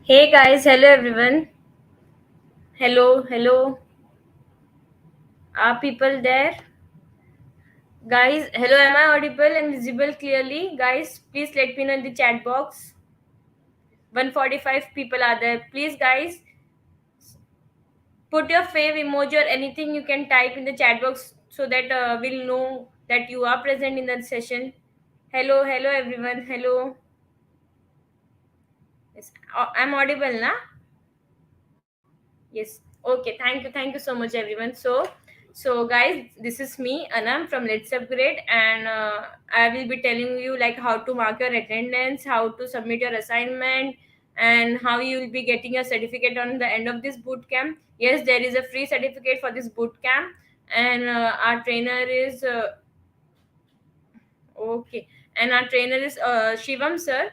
Hey guys, hello everyone. Hello, hello. Are people there? Guys, hello, am I audible and visible clearly? Guys, please let me know in the chat box. 145 people are there. Please, guys, put your fave emoji or anything you can type in the chat box so that we'll know that you are present in that session. Hello, hello everyone. Hello. Yes, I'm audible, na? Yes. Okay. Thank you. Thank you so much, everyone. So guys, this is me, Anam from Let's Upgrade, and I will be telling you like how to mark your attendance, how to submit your assignment, and how you will be getting your certificate on the end of this boot camp. Yes, there is a free certificate for this boot camp, and our trainer is okay, and our trainer is Shivam sir.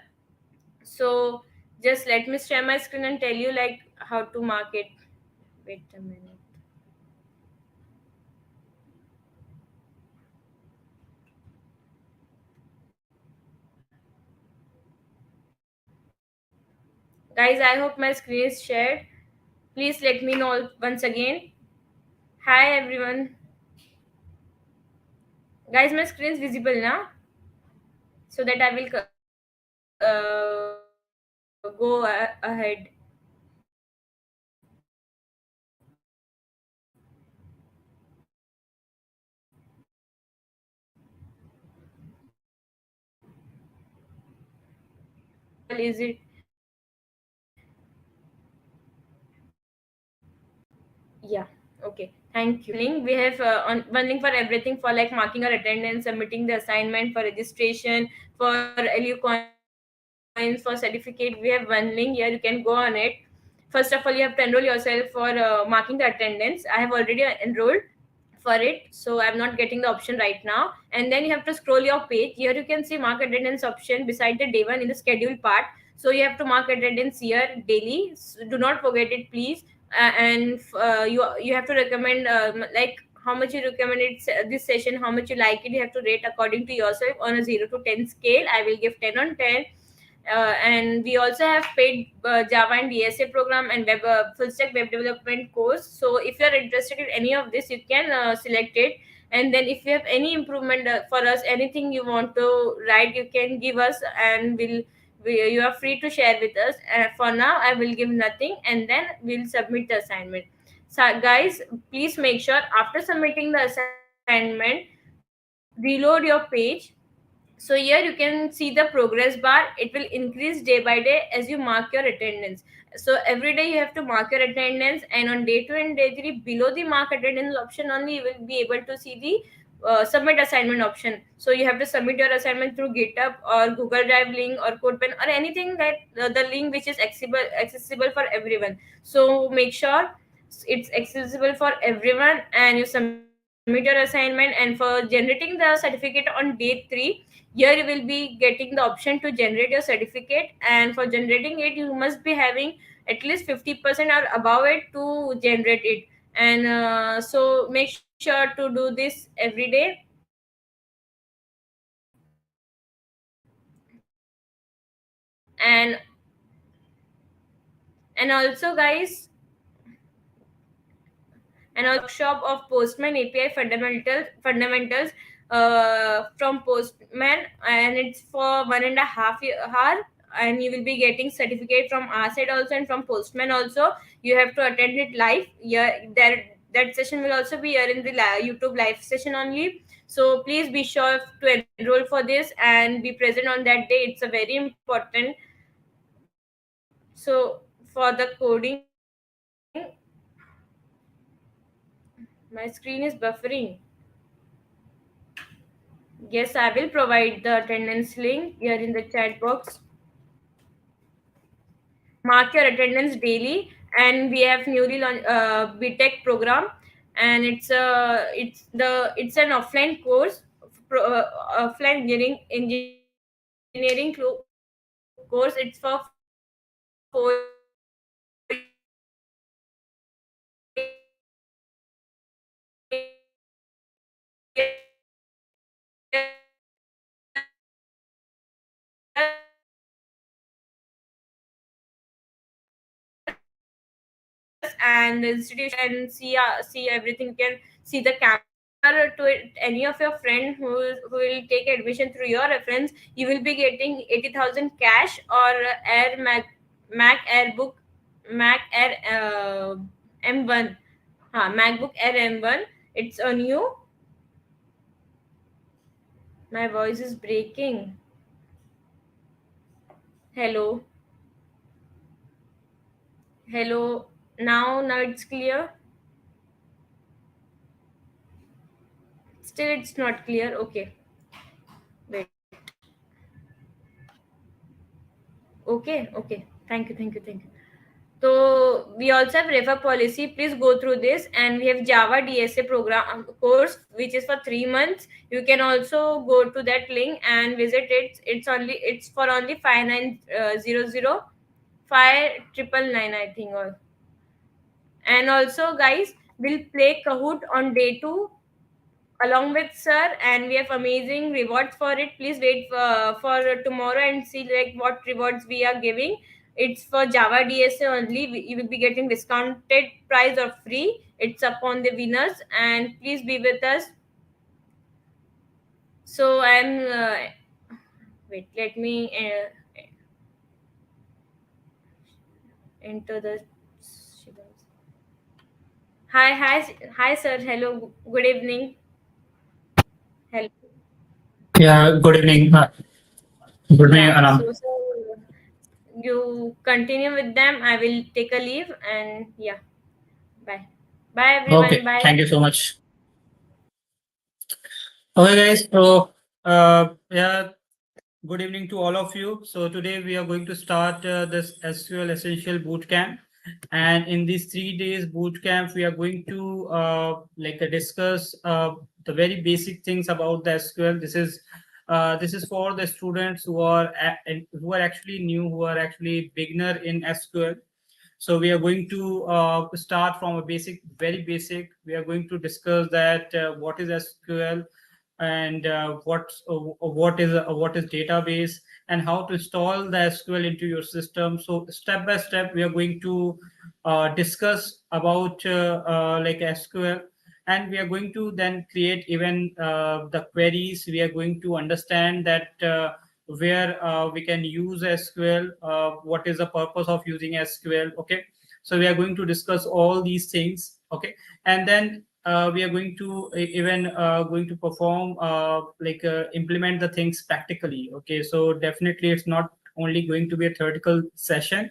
So just let me share my screen and tell you like how to mark it. Wait a minute. Guys, I hope my screen is shared. Please let me know once again. Hi everyone. Guys, my screen is visible now, so that I will go ahead. Is it? Yeah. Okay. Thank you. Link we have on one link for everything for like marking our attendance, submitting the assignment, for registration, for LU coins, for certificate. We have one link here. You can go on it. First of all, you have to enroll yourself for marking the attendance. I have already enrolled for it, so I'm not getting the option right now. And then you have to scroll your page. Here you can see mark attendance option beside the day one in the schedule part. So you have to mark attendance here daily. Do not forget it, please. And you have to recommend like how much you recommend it, this session, how much you like it. You have to rate according to yourself on a 0 to 10 scale. I will give 10 on 10. And we also have paid Java and DSA program and web full stack web development course. So if you are interested in any of this, you can select it. And then if you have any improvement for us, anything you want to write, you can give us, and you are free to share with us. For now, I will give nothing, and then we'll submit the assignment. So guys, please make sure after submitting the assignment, reload your page. So here you can see the progress bar. It will increase day by day as you mark your attendance. So every day you have to mark your attendance, and on day 2 and day 3, below the mark attendance option only, you will be able to see the submit assignment option. So you have to submit your assignment through GitHub or Google Drive link or CodePen or anything that the link which is accessible for everyone. So make sure it's accessible for everyone, and you submit your assignment. And for generating the certificate on day 3, here you will be getting the option to generate your certificate, and for generating it you must be having at least 50% or above it to generate it. And so make sure to do this every day. And and also guys, and a workshop of Postman API fundamentals from Postman, and it's for 1.5 hour, and you will be getting certificate from our side also and from Postman also. You have to attend it live. Yeah, that session will also be here in the YouTube live session only. So please be sure to enroll for this and be present on that day. It's a very important. So for the coding, my screen is buffering. Yes, I will provide the attendance link here in the chat box. Mark your attendance daily, and we have newly launched BTech program, and it's an offline course, offline engineering course. It's for 4 years, and the institution and see everything. You can see the camera to it. Any of your friend who will take admission through your reference, you will be getting 80,000 cash or Air Mac Air book Mac Air M1. MacBook Air M1. It's on you. My voice is breaking. Hello. Hello. Now it's clear. Still it's not clear. Okay. Wait. Okay. Thank you. So we also have refer policy. Please go through this, and we have Java DSA program course, which is for 3 months. You can also go to that link and visit it. It's for only 5900 5999 I think. All. And also, guys, we'll play Kahoot on day 2 along with sir, and we have amazing rewards for it. Please wait for tomorrow and see like what rewards we are giving. It's for Java DSA only. You will be getting discounted price or free. It's upon the winners, and please be with us. So I'm wait. Let me enter the. Hi, sir. Hello. Good evening. Hello. Yeah, good evening. Good evening, Yeah. Anam. So you continue with them. I will take a leave, and yeah. Bye. Bye, everyone. Okay, Bye. thank you so much. Okay, guys. So, yeah, good evening to all of you. So today we are going to start this SQL Essential Bootcamp, and in these 3 days bootcamp, we are going to discuss the very basic things about the SQL. This is for the students who are actually new, who are actually beginner in SQL. So we are going to start from a very basic. We are going to discuss that what is SQL, and what is database, and how to install the SQL into your system. So step by step, we are going to discuss about SQL, and we are going to then create even the queries. We are going to understand that. Where we can use SQL, what is the purpose of using SQL. Okay, so we are going to discuss all these things. Okay, and then we are going to even going to perform implement the things practically. Okay, so definitely it's not only going to be a theoretical session.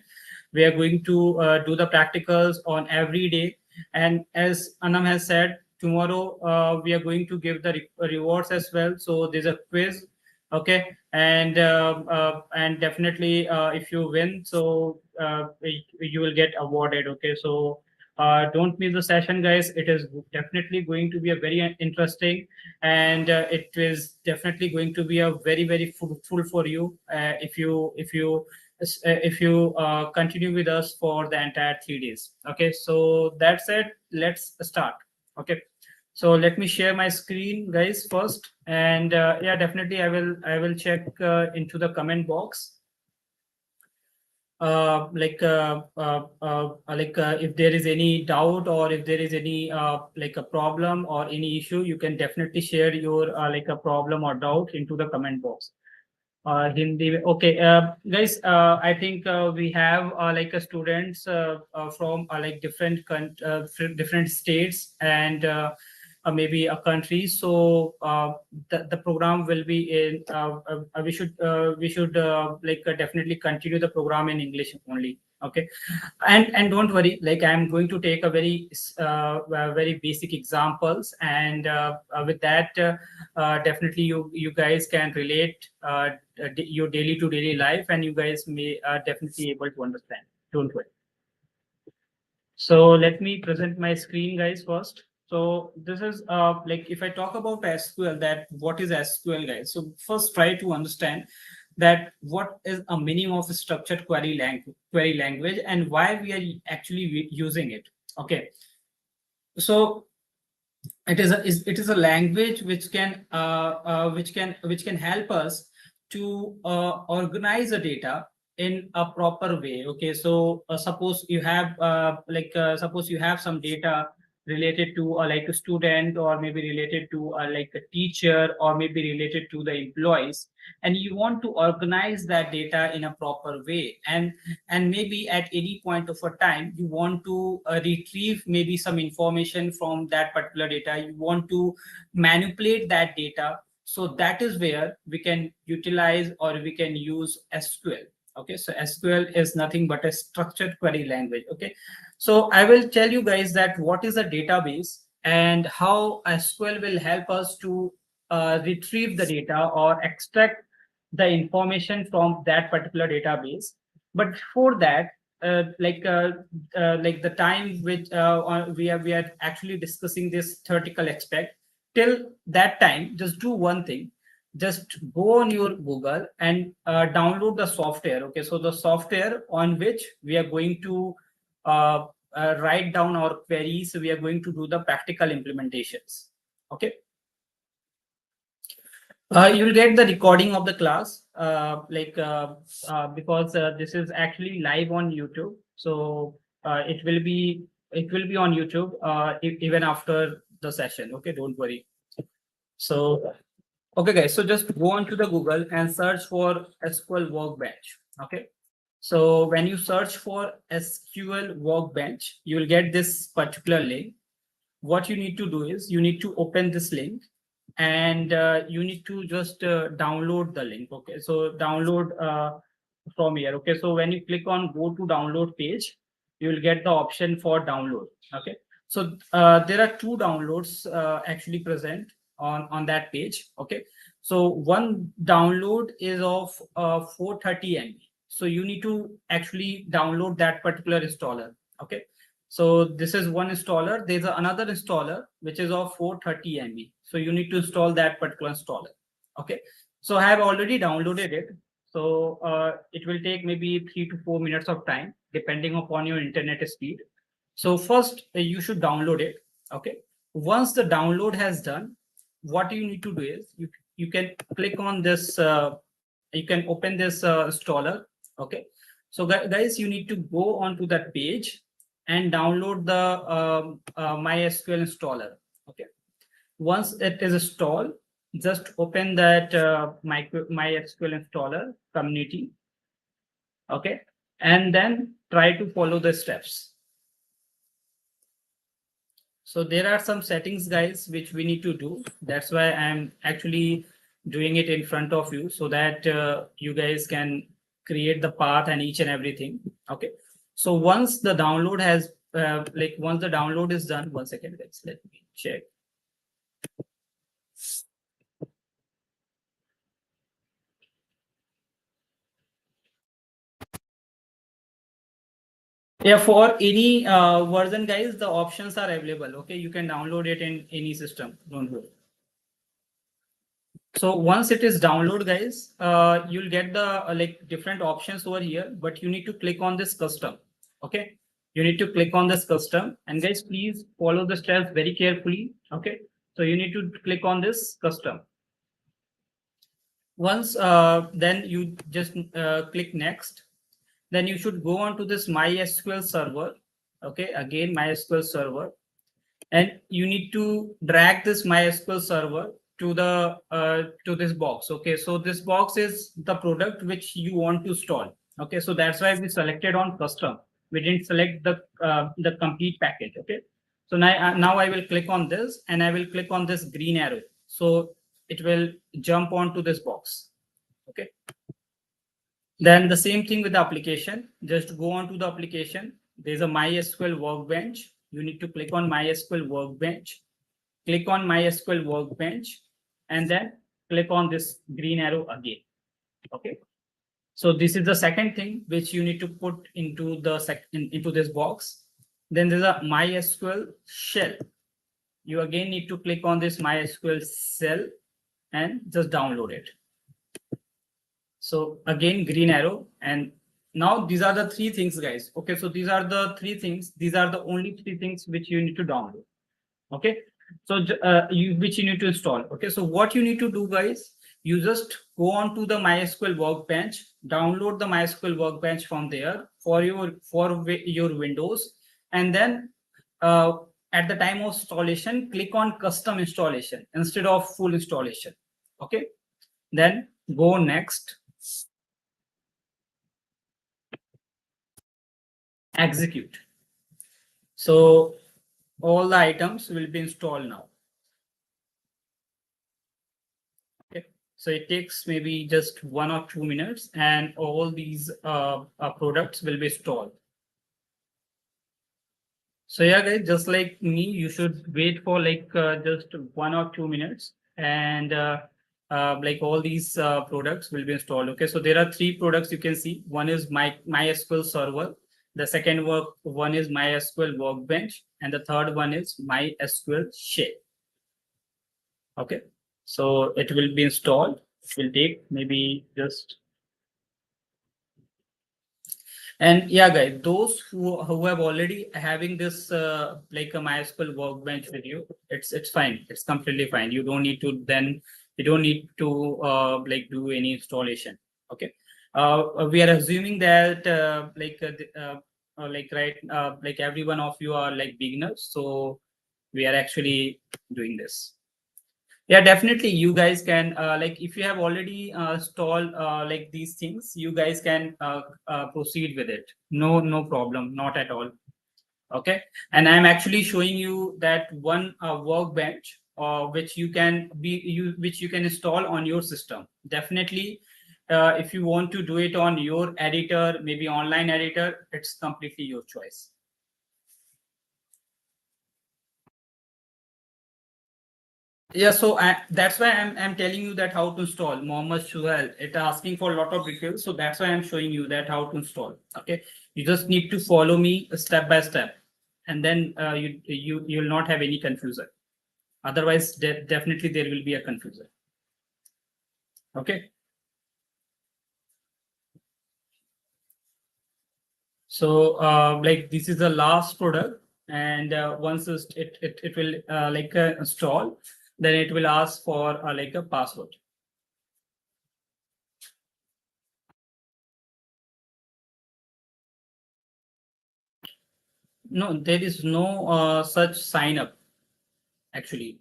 We are going to do the practicals on every day, and as Anam has said, tomorrow we are going to give the rewards as well. So there's a quiz. Okay, and definitely if you win, so you will get awarded. Okay, so don't miss the session, guys. It is definitely going to be a very interesting, and it is definitely going to be a very fruitful for you if you continue with us for the entire 3 days. Okay, so that's it. Let's start. Okay, so let me share my screen, guys, first, and yeah, definitely I will check into the comment box. If there is any doubt, or if there is any like a problem or any issue, you can definitely share your like a problem or doubt into the comment box. Hindi. Okay, guys. I think we have like a students from like different states, and maybe a country. So the program will be in. We should definitely continue the program in English only. Okay, and don't worry. Like, I'm going to take a very basic examples, and with that, definitely you guys can relate your daily to daily life, and you guys may definitely able to understand. Don't worry. So let me present my screen, guys, first. So this is like, if I talk about SQL, that what is SQL, guys? So first, try to understand that what is a meaning of a structured query language, and why we are actually using it. Okay, so it is a language which can help us to organize the data in a proper way. Okay, so suppose you have suppose you have some data related to like a student, or maybe related to like a teacher, or maybe related to the employees, and you want to organize that data in a proper way, and maybe at any point of a time you want to retrieve maybe some information from that particular data, you want to manipulate that data. So that is where we can utilize or we can use SQL. Okay, so SQL is nothing but a structured query language. Okay, so I will tell you guys that what is a database and how SQL will help us to retrieve the data or extract the information from that particular database. But before that, like the time which we are actually discussing this theoretical aspect, till that time, just do one thing. Just go on your Google and download the software. Okay, so the software on which we are going to write down our queries, we are going to do the practical implementations. Okay, you will get the recording of the class, because this is actually live on YouTube. So it will be on YouTube even after the session. Okay, don't worry. So okay, guys. So just go on to the Google and search for SQL Workbench. Okay. So when you search for SQL Workbench, you will get this particular link. What you need to do is you need to open this link, and you need to just download the link. Okay, so download from here. Okay, so when you click on go to download page, you will get the option for download. Okay, so there are two downloads actually present on that page. Okay, so one download is of 430 MB, so you need to actually download that particular installer. Okay, so this is one installer. There's another installer which is of 430 MB. So you need to install that particular installer. Okay. So I have already downloaded it. So it will take maybe 3 to 4 minutes of time, depending upon your internet speed. So first you should download it. Okay. Once the download has done, what you need to do is you can click on this. You can open this installer. Okay. So guys, you need to go onto that page and download the MySQL installer. Okay. Once it is installed, just open that MySQL installer community. Okay. And then try to follow the steps. So there are some settings, guys, which we need to do. That's why I'm actually doing it in front of you, so that you guys can create the path and each and everything. Okay. So once the download has once the download is done, 1 second, guys, let me check. Yeah, for any version, guys, the options are available. Okay, you can download it in any system. Don't worry. So once it is download, guys, you'll get the different options over here, but you need to click on this custom. Okay, you need to click on this custom, and guys, please follow the steps very carefully. Okay, so you need to click on this custom. Once then you just click next. Then you should go on to this MySQL server. Okay, again MySQL server, and you need to drag this MySQL server to the to this box. Okay, so this box is the product which you want to install. Okay, so that's why we selected on custom. We didn't select the complete package. Okay, so now I will click on this, and I will click on this green arrow, so it will jump onto this box. Okay. Then the same thing with the application. Just go on to the application. There's a MySQL workbench. You need to click on MySQL workbench. Click on MySQL workbench, and then click on this green arrow again. Okay. So this is the second thing which you need to put into the into this box. Then there's a MySQL shell. You again need to click on this MySQL shell and just download it. So again, green arrow. And now these are the three things, guys. Okay, so these are the three things. These are the only three things which you need to download. Okay, so which you need to install. Okay, so what you need to do, guys, You just go on to the MySQL workbench, download the MySQL workbench from there for your Windows, and then at the time of installation, click on custom installation instead of full installation. Okay, then go next, execute. So all the items will be installed now. Okay, so it takes maybe just 1 or 2 minutes, and all these products will be installed. So yeah, guys, just like me, you should wait for like just 1 or 2 minutes, and like all these products will be installed. Okay, so there are three products you can see. One is MySQL Server. The second one is MySQL Workbench, and the third one is MySQL Shell. Okay, so it will be installed. It will take maybe just. And yeah, guys, those who have already having this like a MySQL workbench with you, it's fine. It's completely fine. You don't need to like do any installation. Okay. We are assuming that like every one of you are like beginners, so we are actually doing this. Yeah, definitely. You guys can like if you have already installed like these things, you guys can proceed with it. No problem, not at all. Okay, and I'm actually showing you that one workbench which you can install on your system. Definitely, if you want to do it on your editor, maybe online editor, it's completely your choice. Yeah, so that's why I'm telling you that how to install Mohammed Shuhal. It's asking for a lot of details, so that's why I'm showing you that how to install. Okay, you just need to follow me step by step, and then you'll not have any confusion. Otherwise, definitely there will be a confusion. Okay. So like this is the last product, and once it will like install, then it will ask for like a password. No, there is no such sign up actually.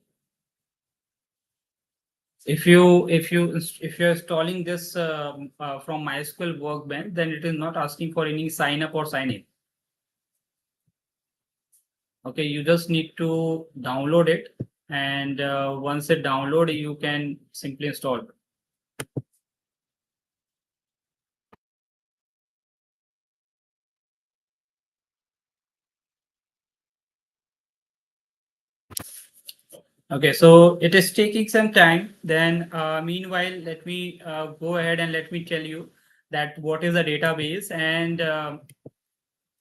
If you're installing this from MySQL Workbench, then it is not asking for any sign up or sign in. Okay, you just need to download it, and once it download, you can simply install it. Okay, so it is taking some time. Then meanwhile, let me go ahead and let me tell you that what is a database, and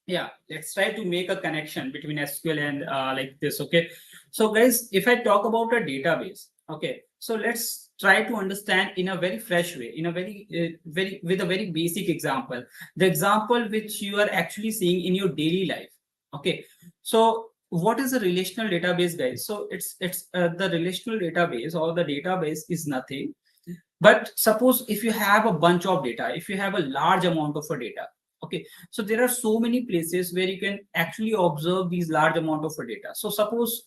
yeah, let's try to make a connection between SQL and like this. Okay, so guys, if I talk about a database, okay, so let's try to understand in a very fresh way, in a very with a very basic example, the example which you are actually seeing in your daily life. Okay, so what is a relational database, guys? So it's the relational database, or the database is nothing but suppose if you have a bunch of data, if you have a large amount of a data. Okay, so there are so many places where you can actually observe these large amount of data. So suppose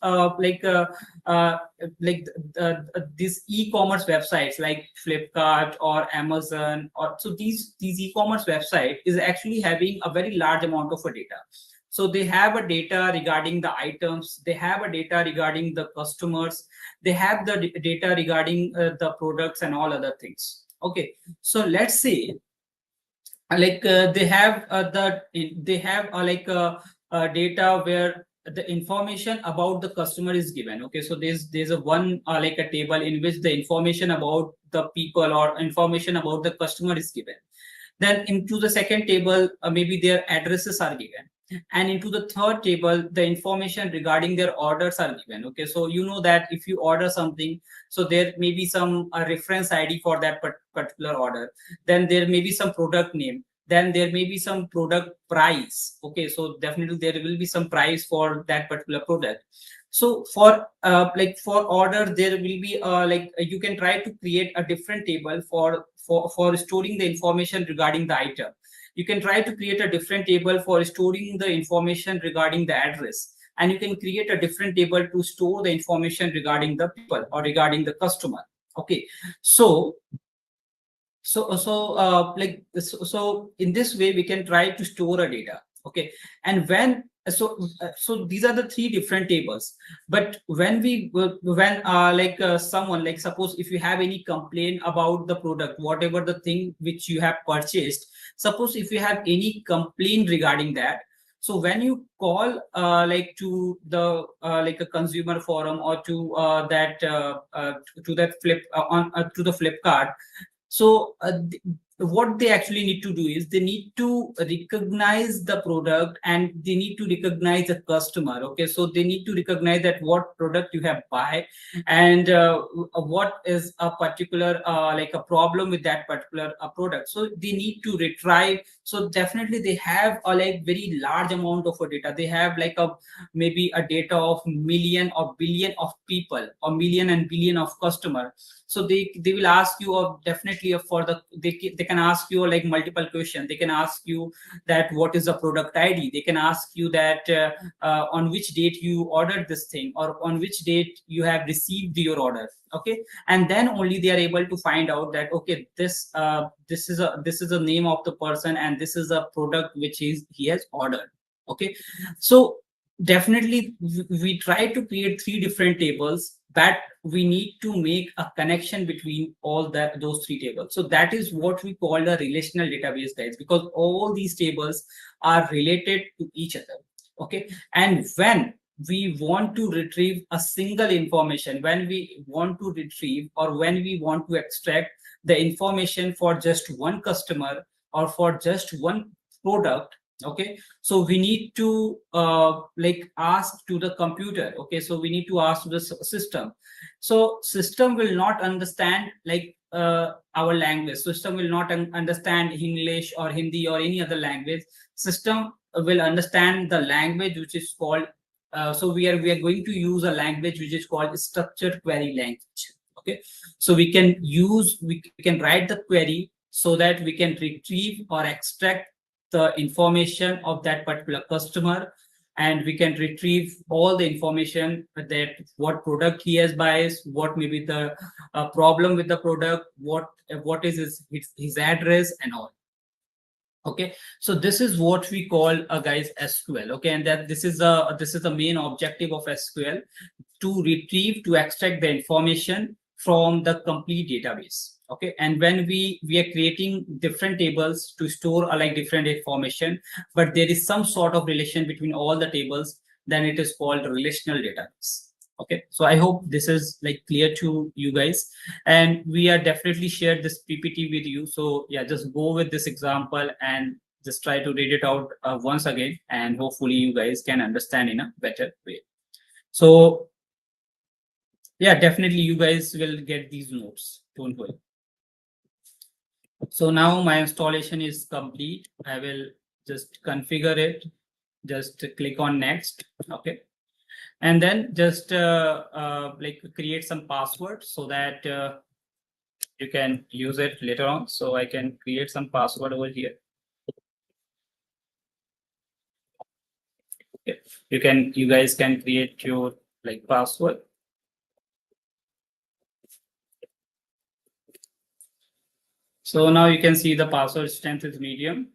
these e-commerce websites like Flipkart or Amazon, or so these e-commerce website is actually having a very large amount of data. So they have a data regarding the items, they have a data regarding the customers, they have the data regarding the products and all other things. Okay, so let's say they have data where the information about the customer is given. Okay, so there's a one like a table in which the information about the people or information about the customer is given. Then into the second table, maybe their addresses are given, and into the third table, the information regarding their orders are given. Okay, so you know that if you order something, so there may be some reference ID for that particular order. Then there may be some product name, then there may be some product price. Okay, so definitely there will be some price for that particular product. So for for order, there will be you can try to create a different table for storing the information regarding the item. You can try to create a different table for storing the information regarding the address, and you can create a different table to store the information regarding the people or regarding the customer. Okay, so so in this way we can try to store a data. Okay, and when so these are the three different tables. But when we when someone, like suppose if you have any complaint about the product, whatever the thing which you have purchased, suppose if you have any complaint regarding that, so when you call to the a consumer forum or to to that flip on to the Flipkart. So what they actually need to do is they need to recognize the product and they need to recognize the customer. Okay, so they need to recognize that what product you have buy, and what is a particular a problem with that particular product. So they need to retrieve. So definitely they have a very large amount of data. They have maybe a data of million or billion of people, or million and billion of customer. So they will ask you, or definitely for the they can ask you multiple questions. They can ask you that what is the product ID. They can ask you that on which date you ordered this thing, or on which date you have received your order. Okay, and then only they are able to find out that okay, this is a name of the person, and this is a product which he has ordered. Okay, so definitely we try to create three different tables, that we need to make a connection between all those three tables. So that is what we call a relational database, guys, because all these tables are related to each other. Okay, and when we want to retrieve a single information, when we want to retrieve or when we want to extract the information for just one customer or for just one product. Okay, so we need to ask to the computer. Okay, so we need to ask to the system. So system will not understand our language. System will not understand English or Hindi or any other language. System will understand the language which is called so we are going to use a language which is called structured query language. Okay, so we can write the query so that we can retrieve or extract the information of that particular customer, and we can retrieve all the information that what product he has buys, what may be the problem with the product, what is his address and all. Okay, so this is what we call guys SQL. Okay, and that this is the main objective of SQL, to retrieve, to extract the information from the complete database. Okay, and when we are creating different tables to store different information, but there is some sort of relation between all the tables, then it is called relational database. Okay, so I hope this is clear to you guys, and we are definitely shared this PPT with you. So yeah, just go with this example and just try to read it out once again, and hopefully you guys can understand in a better way. So yeah, definitely you guys will get these notes, don't worry. So now my installation is complete. I will just configure it, just click on next. Okay, and then just create some password so that you can use it later on. So I can create some password over here. Okay. You guys can create your password. So now you can see the password strength is medium.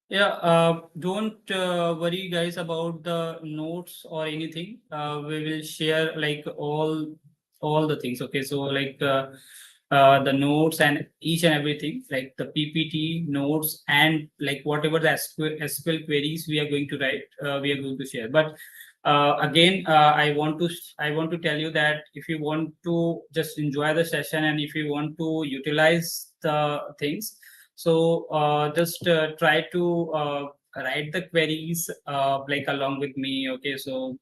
Yeah, don't worry guys about the notes or anything. We will share all the things. Okay, so the notes and each and everything, like the PPT notes and whatever the SQL queries we are going to write, we are going to share. But again, I want to tell you that if you want to just enjoy the session and if you want to utilize the things, so just try to write the queries along with me. Okay, so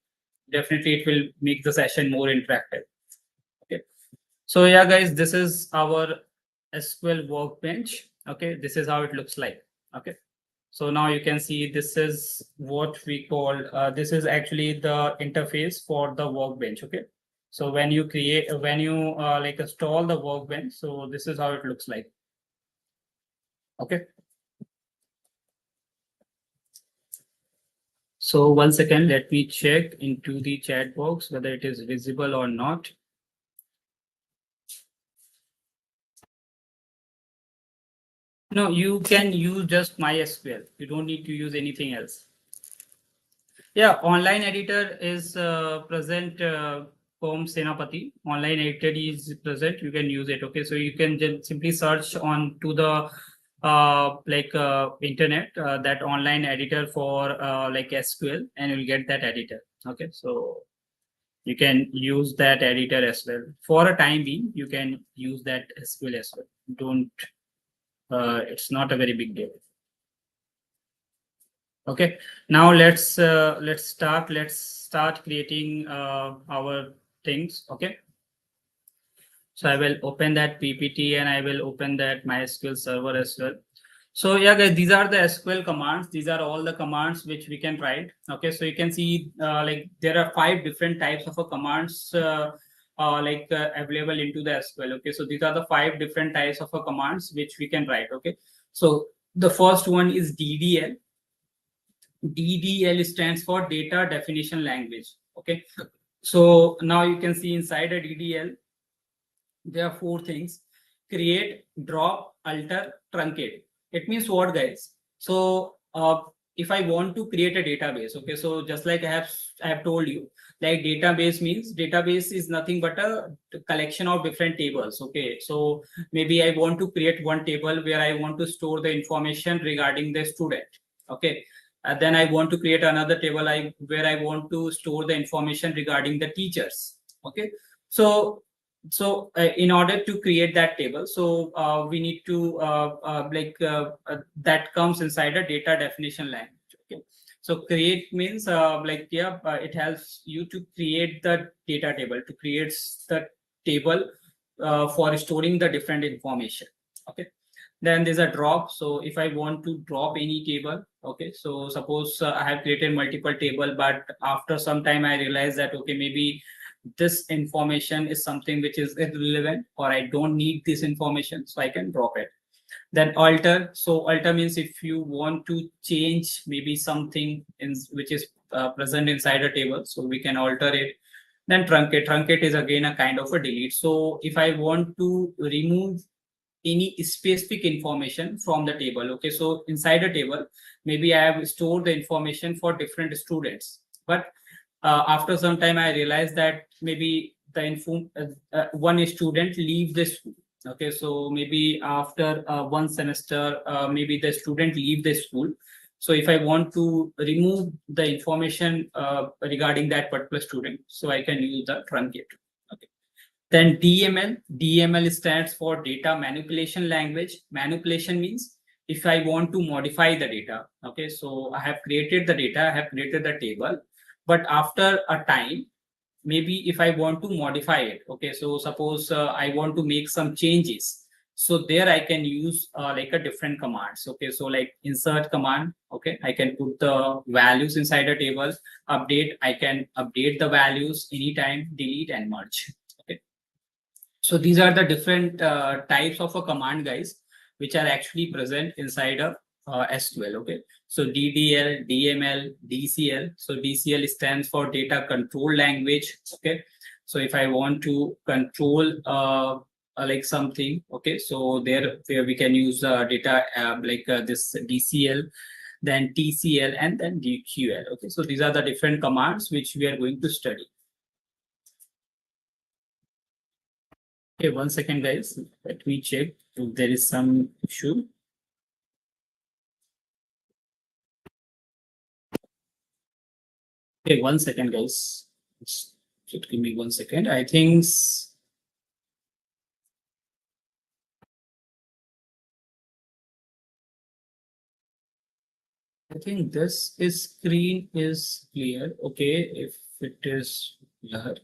definitely it will make the session more interactive. Okay, so yeah guys, this is our SQL workbench. Okay, this is how it looks like. Okay, So now you can see this is what we call, this is actually the interface for the workbench. Okay. So when you like install the workbench, so this is how it looks like. Okay. So 1 second, let me check into the chat box whether it is visible or not. No, you can use just MySQL. You don't need to use anything else. Yeah, online editor is present. From Senapati, online editor is present. You can use it. Okay, so you can just simply search on to the internet that online editor for like SQL, and you'll get that editor. Okay, so you can use that editor as well. For a time being, you can use that SQL as well. Don't. It's not a very big deal. Okay, now let's start creating our things. Okay, so I will open that PPT and I will open that MySQL server as well. So yeah, guys, these are the SQL commands. These are all the commands which we can write. Okay, so you can see like there are 5 different types of commands available into the SQL. Okay, so these are the 5 different types of commands which we can write. Okay, so the first one is DDL. DDL stands for data definition language. Okay, so now you can see inside a DDL there are 4 things: create, drop, alter, truncate. It means what, guys? So if I want to create a database, okay, so just like I have told you, like database is nothing but a collection of different tables. Okay, so maybe I want to create one table where I want to store the information regarding the student. Okay, then I want to create another table where I want to store the information regarding the teachers. Okay, so in order to create that table, so we need to that comes inside a data definition language. Okay, so create means it helps you to create the data table, to create the table for storing the different information. Okay, then there's a drop. So if I want to drop any table, okay, so suppose I have created multiple table, but after some time I realize that okay, maybe this information is something which is irrelevant, or I don't need this information, so I can drop it. Then alter. So alter means if you want to change maybe something in which is present inside a table, so we can alter it. Then truncate. Truncate is again a kind of a delete. So if I want to remove any specific information from the table, okay, so inside a table maybe I have stored the information for different students, but after some time I realized that maybe the one student leave the school. Okay, so maybe after one semester, maybe the student leave the school. So if I want to remove the information regarding that particular student, so I can use the truncate. Okay, then DML. DML stands for data manipulation language. Manipulation means if I want to modify the data. Okay, so I have created the data, I have created the table, but after a time, maybe if I want to modify it, okay, so suppose I want to make some changes, so there I can use like a different commands. Okay, so like insert command. Okay, I can put the values inside a table. Update, I can update the values anytime. Delete and merge. Okay, so these are the different types of a command, guys, which are actually present inside a SQL. Okay, so DDL, DML, DCL. So DCL stands for data control language. Okay, so if I want to control like something, okay, so there we can use data this DCL, then TCL, and then DQL. Okay, so these are the different commands which we are going to study. Okay, 1 second, guys. Let me check if there is some issue. Okay, 1 second, guys. Just give me 1 second. I think this screen is clear. Okay, if it is clear.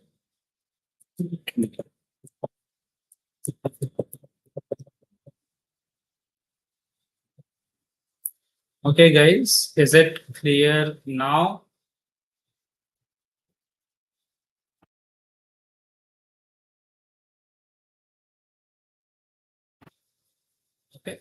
Okay, guys, is it clear now? Okay.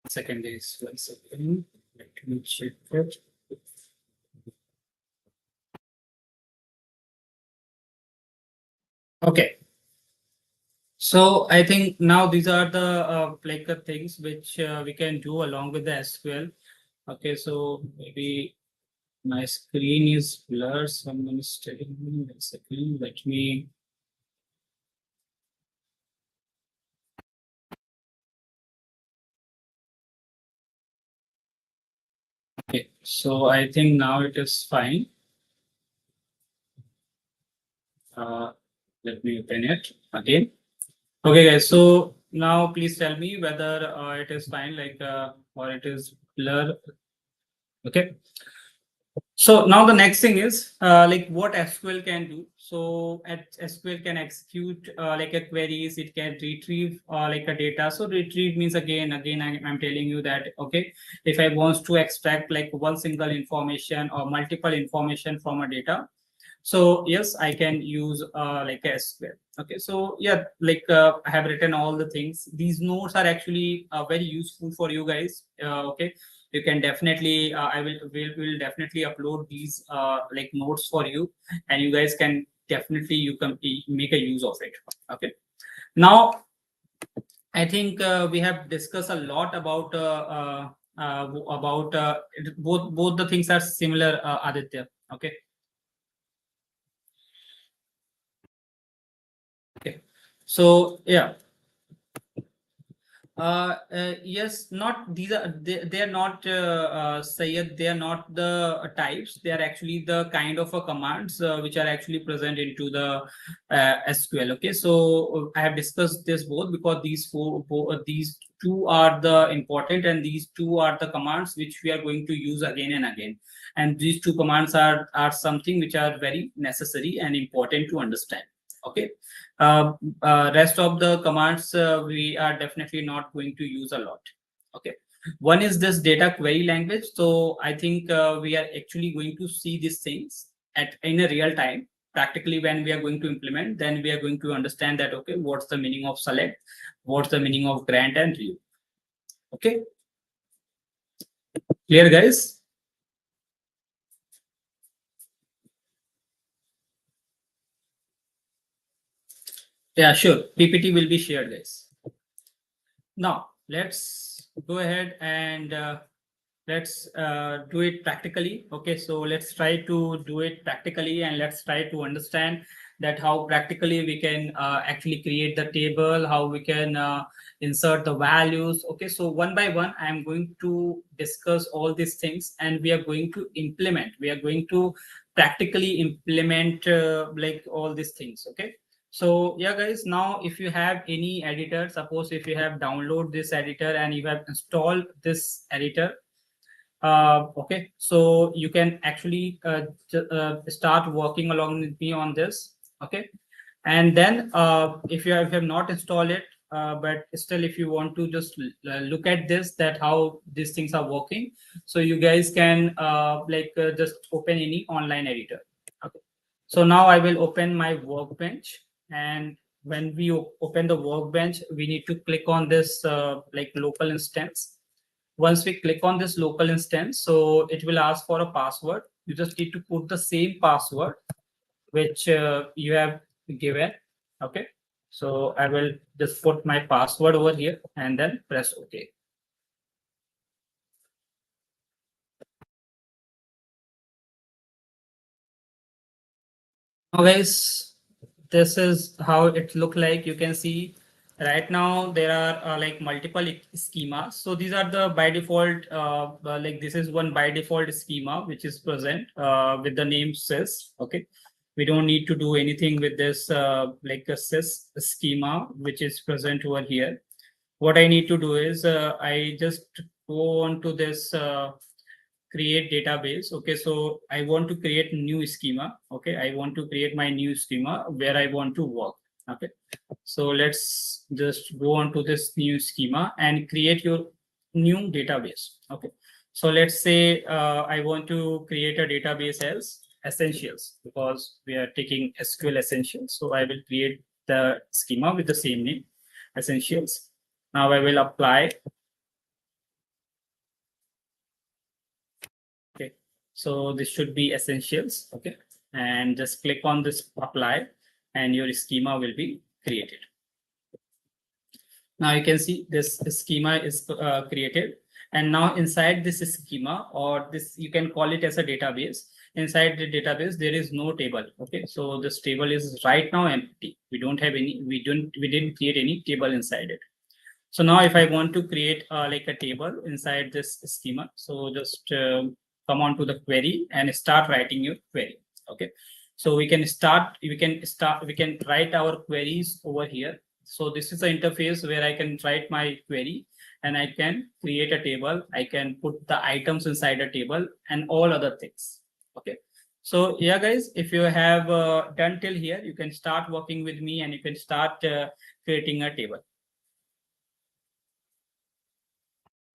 Second is 1 second. Let me check it. Okay. So I think now these are the things which we can do along with the SQL. Okay, so maybe my screen is blurred. Someone is telling me 1 second. Let me. Okay, so I think now it is fine. Let me open it again. Okay, guys. So now please tell me whether it is fine, or it is blur. Okay. So now the next thing is what SQL can do. So SQL can execute like a queries. It can retrieve like a data. So retrieve means again I'm telling you that okay, if I want to extract like one single information or multiple information from a data, so yes, I can use like a SQL. Okay, so yeah, I have written all the things. These notes are actually very useful for you guys. Okay, you can definitely I will definitely upload these like notes for you, and you guys can definitely you can make a use of it. Okay, now I think we have discussed a lot about both the things are similar, Aditya. Okay. Okay. So yeah, yes, not these are they are not Sayed. They are not the types. They are actually the kind of commands which are actually present into the SQL. Okay, so I have discussed this both because these two are the important, and these two are the commands which we are going to use again and again. And these two commands are something which are very necessary and important to understand. Okay. uh, Rest of the commands we are definitely not going to use a lot. Okay, one is this data query language. So I think we are actually going to see these things at in a real time practically when we are going to implement. Then we are going to understand that okay, what's the meaning of select, what's the meaning of grant and remove. Okay, clear guys? Yeah, sure, PPT will be shared guys. Now let's go ahead and let's do it practically. Okay, so let's try to do it practically, and let's try to understand that how practically we can actually create the table, how we can insert the values. Okay, so one by one I'm going to discuss all these things, and we are going to implement, we are going to practically implement like all these things. Okay, so yeah guys, now if you have any editor, suppose if you have download this editor and you have installed this editor, okay, so you can actually start working along with me on this. Okay, and then if you have not installed it, but still if you want to just look at this, that how these things are working, so you guys can just open any online editor. Okay, so now I will open my workbench, and when we open the workbench, we need to click on this local instance. Once we click on this local instance, so it will ask for a password. You just need to put the same password which you have given. Okay, so I will just put my password over here and then press OK. Now guys, this is how it look like. You can see right now there are multiple schemas. So these are the by default this is one by default schema which is present with the name sys. Okay, we don't need to do anything with this like a sys schema which is present over here. What I need to do is I just go on to this create database. Okay, so I want to create new schema. Okay, I want to create my new schema where I want to work. Okay, so let's just go on to this new schema and create your new database. Okay, so let's say I want to create a database as essentials, because we are taking SQL essentials. So I will create the schema with the same name, essentials. Now I will apply. Okay, so this should be essentials. Okay, and just click on this apply and your schema will be created. Now you can see this schema is created, and now inside this schema, or this you can call it as a database. Inside the database there is no table. Okay, so this table is right now empty. We don't have any, we didn't create any table inside it. So now if I want to create like a table inside this schema, so just come on to the query and start writing your query. Okay, so we can write our queries over here. So this is the interface where I can write my query and I can create a table. I can put the items inside a table and all other things. Okay, so yeah guys, if you have done till here, you can start working with me and you can start creating a table.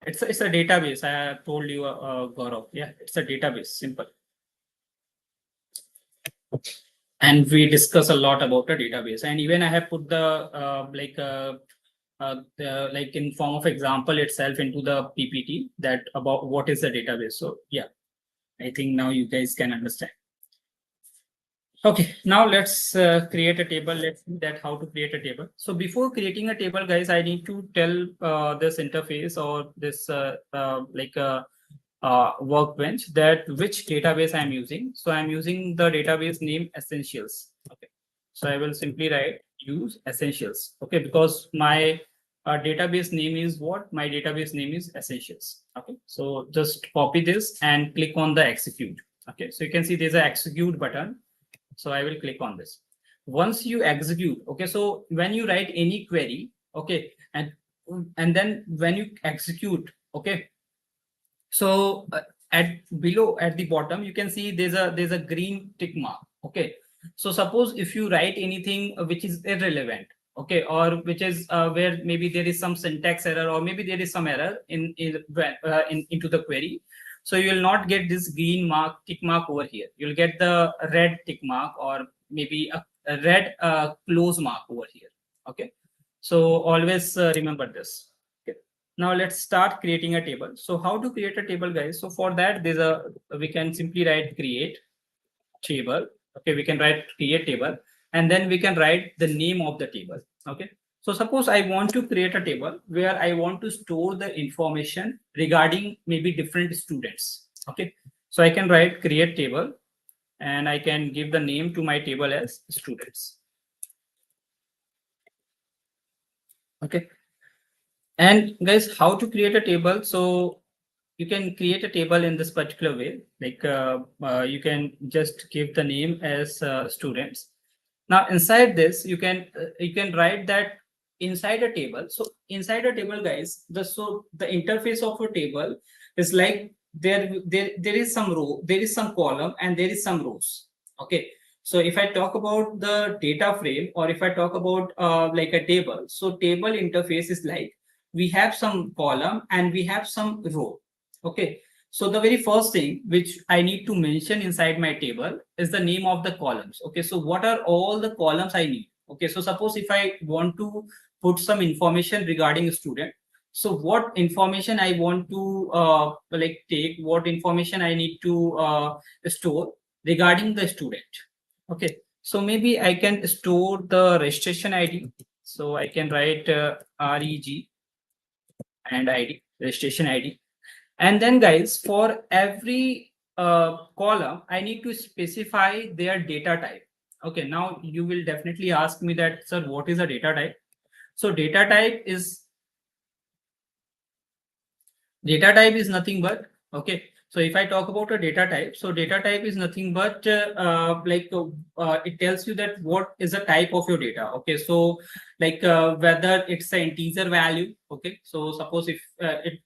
It's a database. I told you, Gaurav. Yeah, it's a database. Simple. And we discuss a lot about a database. And even I have put the like in form of example itself into the PPT that about what is the database. So yeah, I think now you guys can understand. Okay, now let's create a table. Let's see that how to create a table. So before creating a table, guys, I need to tell this interface or this workbench that which database I'm using. So I'm using the database name essentials. Okay, so I will simply write use essentials. Okay, because my database name is what? My database name is essentials. Okay, so just copy this and click on the execute. Okay, so you can see there's an execute button. So I will click on this. Once you execute, okay, so when you write any query, okay, and then when you execute, okay, so at below at the bottom you can see there's a green tick mark. Okay, so suppose if you write anything which is irrelevant, okay, or which is where maybe there is some syntax error or maybe there is some error into the query, so you will not get this green mark tick mark over here. You'll get the red tick mark or maybe a red close mark over here. Okay, so always remember this. Okay, now let's start creating a table. So how to create a table, guys? So for that we can simply write create table. Okay, we can write create table and then we can write the name of the table. Okay, so suppose I want to create a table where I want to store the information regarding maybe different students. Okay, so I can write create table and I can give the name to my table as students. Okay, and guys, how to create a table? So you can create a table in this particular way, like you can just give the name as students. Now inside this you can write that inside a table. So inside a table, guys, the interface of a table is like there is some row, there is some column, and there is some rows. Okay, so if I talk about the data frame or if I talk about like a table, so table interface is like we have some column and we have some row. Okay, so the very first thing which I need to mention inside my table is the name of the columns. Okay, so what are all the columns I need? Okay, so suppose if I want to put some information regarding a student, so what information I want to like take, what information I need to store regarding the student. Okay, so maybe I can store the registration ID. So I can write reg and ID, registration ID. And then, guys, for every column, I need to specify their data type. Okay, now you will definitely ask me that, sir, what is a data type? So data type is nothing but, okay, So if I talk about a data type, so data type is nothing but it tells you that what is the type of your data. Okay, so whether it's an integer value. Okay, so suppose if it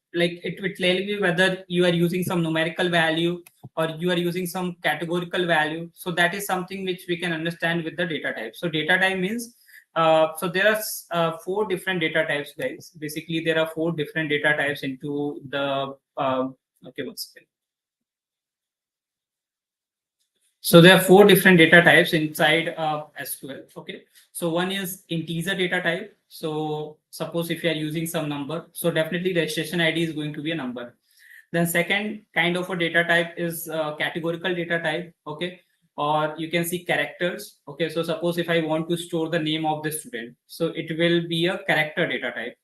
will tell you whether you are using some numerical value or you are using some categorical value. So that is something which we can understand with the data type. So data type means so there are four different data types, guys. Basically, there are four different data types into the okay, one second. So there are four different data types inside SQL. Okay. So one is integer data type. So suppose if you are using some number, so definitely the registration ID is going to be a number. Then second kind of a data type is categorical data type. Okay. Or you can see characters. Okay. So suppose if I want to store the name of the student, so it will be a character data type.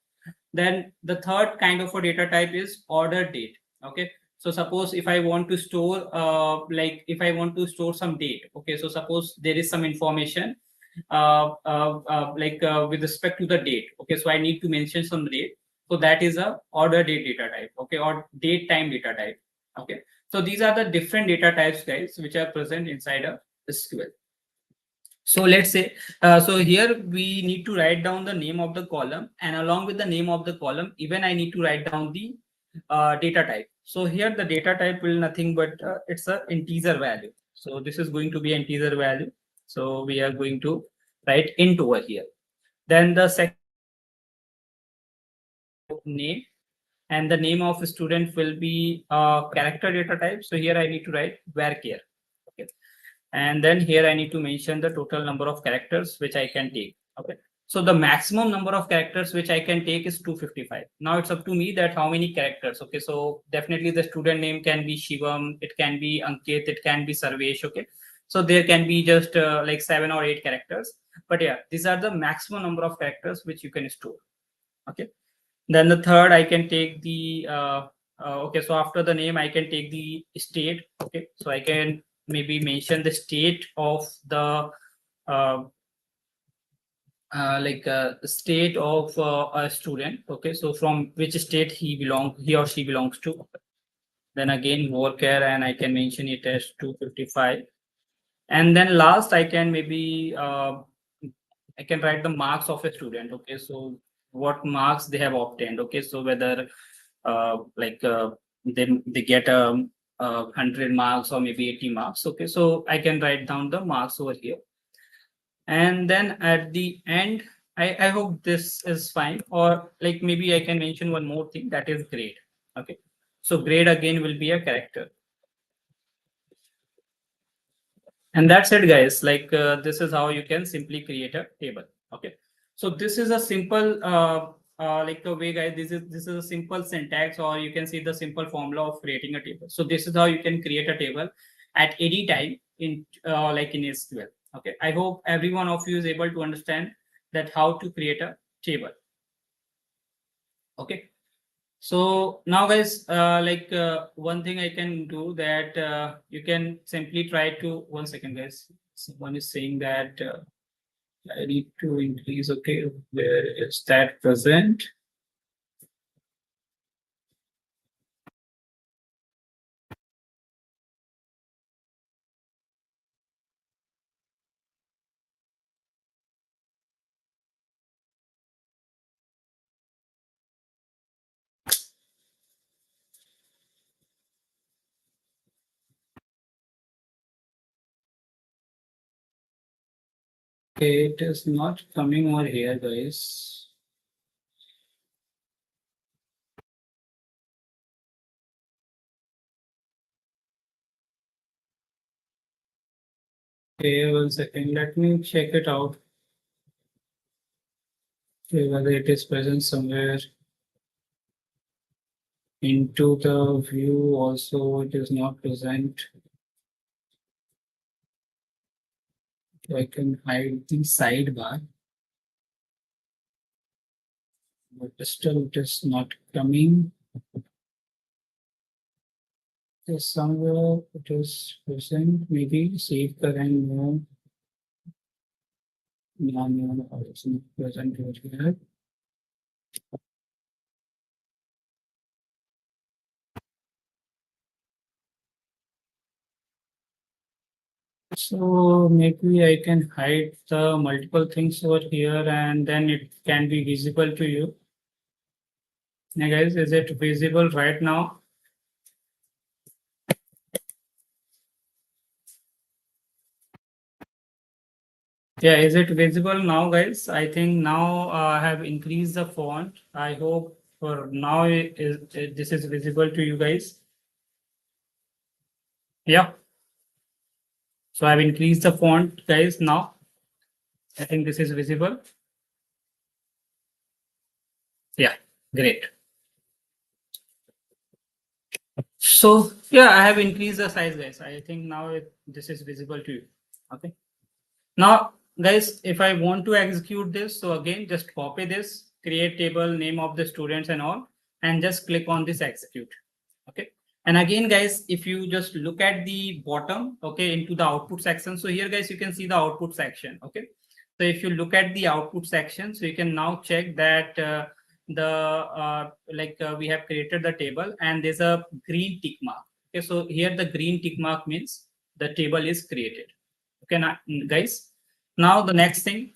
Then the third kind of a data type is order date. Okay. So suppose if I want to store if I want to store some date. Okay. So suppose there is some information with respect to the date. Okay. So I need to mention some date. So that is a order date data type. Okay. Or date time data type. Okay. So these are the different data types, guys, which are present inside a SQL. So let's say, so here we need to write down the name of the column, and along with the name of the column, even I need to write down the data type. So here the data type will nothing but it's a integer value. So this is going to be integer value. So we are going to write int over here. Then the second name, and the name of student will be character data type. So here I need to write varchar. Okay. And then here I need to mention the total number of characters which I can take. Okay. So the maximum number of characters which I can take is 255. Now it's up to me that how many characters. Okay. So definitely the student name can be Shivam, it can be Ankit, it can be Sarvesh. Okay. So there can be just like 7 or 8 characters. But yeah, these are the maximum number of characters which you can store. Okay. Then the third, I can take the okay. So after the name, I can take the state. Okay, so I can maybe mention the state of the uh, state of a student. Okay, so from which state he or she belongs to. Then again, worker, and I can mention it as 255. And then last, I can maybe I can write the marks of a student. Okay, so what marks they have obtained. Okay, so whether they get 100 marks or maybe 80 marks. Okay, so I can write down the marks over here. And then at the end, I hope this is fine. Or like maybe I can mention one more thing, that is grade. Okay, so grade again will be a character. And that's it, guys. This is how you can simply create a table. Okay. So this is a simple like a way, guys. This is a simple syntax, or you can see the simple formula of creating a table. So this is how you can create a table at any time in in SQL. Okay. I hope every one of you is able to understand that how to create a table. Okay. So now, guys, one thing I can do that you can simply try to 1 second, guys. Someone is saying that I need to increase. Okay, where is that present? Okay, it is not coming over here, guys. Okay, 1 second. Let me check it out. Okay, whether it is present somewhere into the view. Also, it is not present. I can hide the sidebar, but still it is not coming. Yes, somewhere it is present. Maybe save current no. No, it's not present over here. So maybe I can hide the multiple things over here and then it can be visible to you. Now guys, is it visible right now? Yeah, is it visible now, guys? I think now I have increased the font. I hope for now this is visible to you guys. Yeah. So I've increased the font, guys. Now I think this is visible. Yeah, great. So yeah, I have increased the size, guys. I think now this is visible to you. Okay. Now, guys, if I want to execute this, so again, just copy this, create table, name of the students and all, and just click on this execute. Okay. And again, guys, if you just look at the bottom, okay, into the output section. So here, guys, you can see the output section. Okay. So if you look at the output section, so you can now check that we have created the table and there's a green tick mark. Okay. So here the green tick mark means the table is created. Okay, now, guys. Now the next thing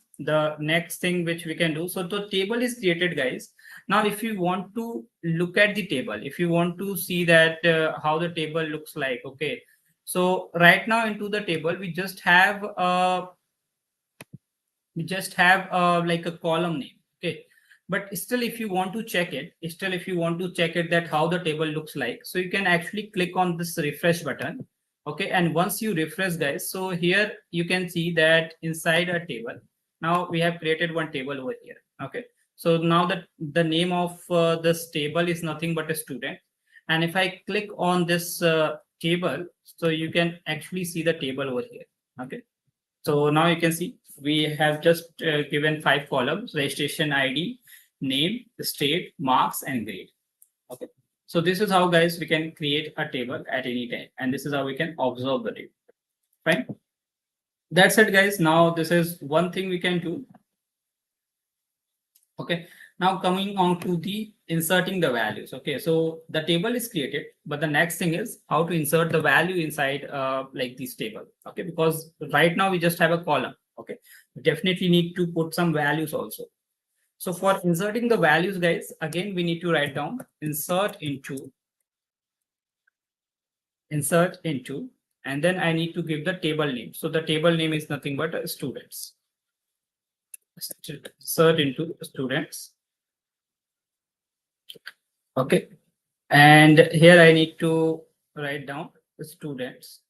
which we can do. So the table is created, guys. Now, if you want to look at the table, if you want to see that how the table looks like, okay. So right now into the table, we just have like a column name, okay. But still, if you want to check it, that how the table looks like, so you can actually click on this refresh button, okay. And once you refresh, guys, so here you can see that inside a table, now we have created one table over here, okay. So now that the name of this table is nothing but a student, and if I click on this table, so you can actually see the table over here, okay. So now you can see we have just given 5 columns: registration ID, name, state, marks, and grade. Okay. So this is how, guys, we can create a table at any time, and this is how we can observe the table. Fine. That's it, guys. Now this is one thing we can do. Okay. Now coming on to the inserting the values. Okay. So the table is created, but the next thing is how to insert the value inside like this table. Okay. Because right now we just have a column. Okay. We definitely need to put some values also. So for inserting the values, guys, again, we need to write down insert into, and then I need to give the table name. So the table name is nothing but students. Insert into students. Okay. And here I need to write down the students.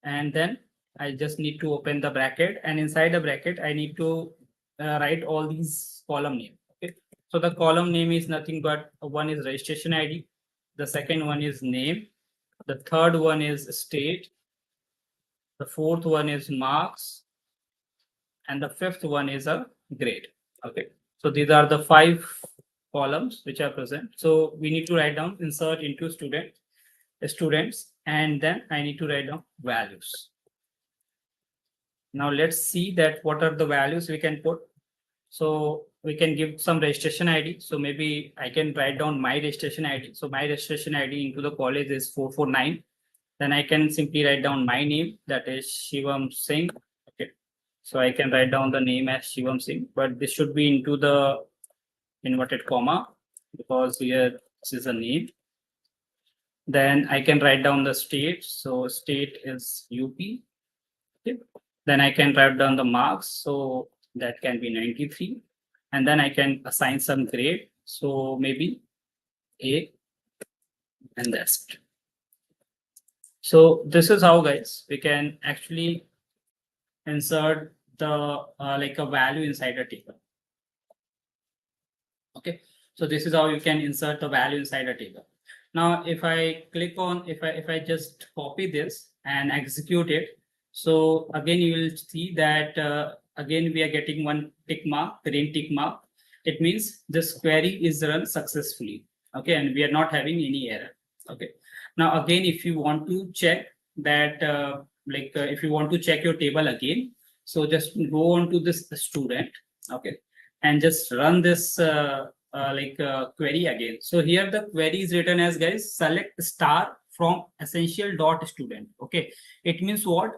And then I just need to open the bracket. And inside the bracket, I need to write all these column names. Okay. So the column name is nothing but one is registration ID. The second one is name. The third one is state. The fourth one is marks. And the fifth one is a grade. Okay. So these are the 5 columns which are present. So we need to write down insert into students, and then I need to write down values. Now let's see that what are the values we can put. So we can give some registration ID. So maybe I can write down my registration ID. So my registration ID into the college is 449. Then I can simply write down my name, that is Shivam Singh. Okay. So I can write down the name as Shivam Singh, but this should be into the inverted comma because here this is a name. Then I can write down the state. So state is UP. Okay. Then I can write down the marks. So that can be 93. And then I can assign some grade. So maybe A, and that's it. So this is how, guys, we can actually insert the like a value inside a table. Okay. So this is how you can insert the value inside a table. Now, if I click on, if I just copy this and execute it, so again, you will see that again, we are getting one tick mark, green tick mark. It means this query is run successfully. Okay. And we are not having any error. Okay. Now, again, if you want to check that, if you want to check your table again, so just go on to this student. Okay. And just run this query again. So here the query is written as, guys, select star from essential dot student. Okay. It means what?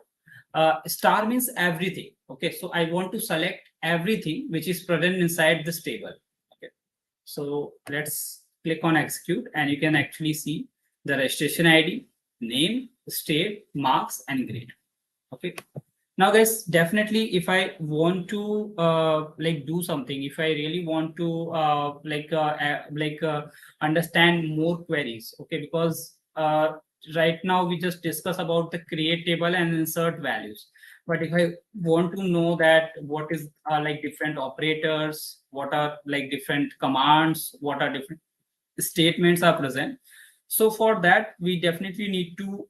star means everything. Okay, so I want to select everything which is present inside this table. Okay, so let's click on execute, and you can actually see the registration ID, name, state, marks, and grade. Okay, now guys, definitely if I want to like do something, if I really want to understand more queries, okay, because right now we just discuss about the create table and insert values, but if I want to know that what is like different operators, what are like different commands, what are different statements are present, so for that we definitely need to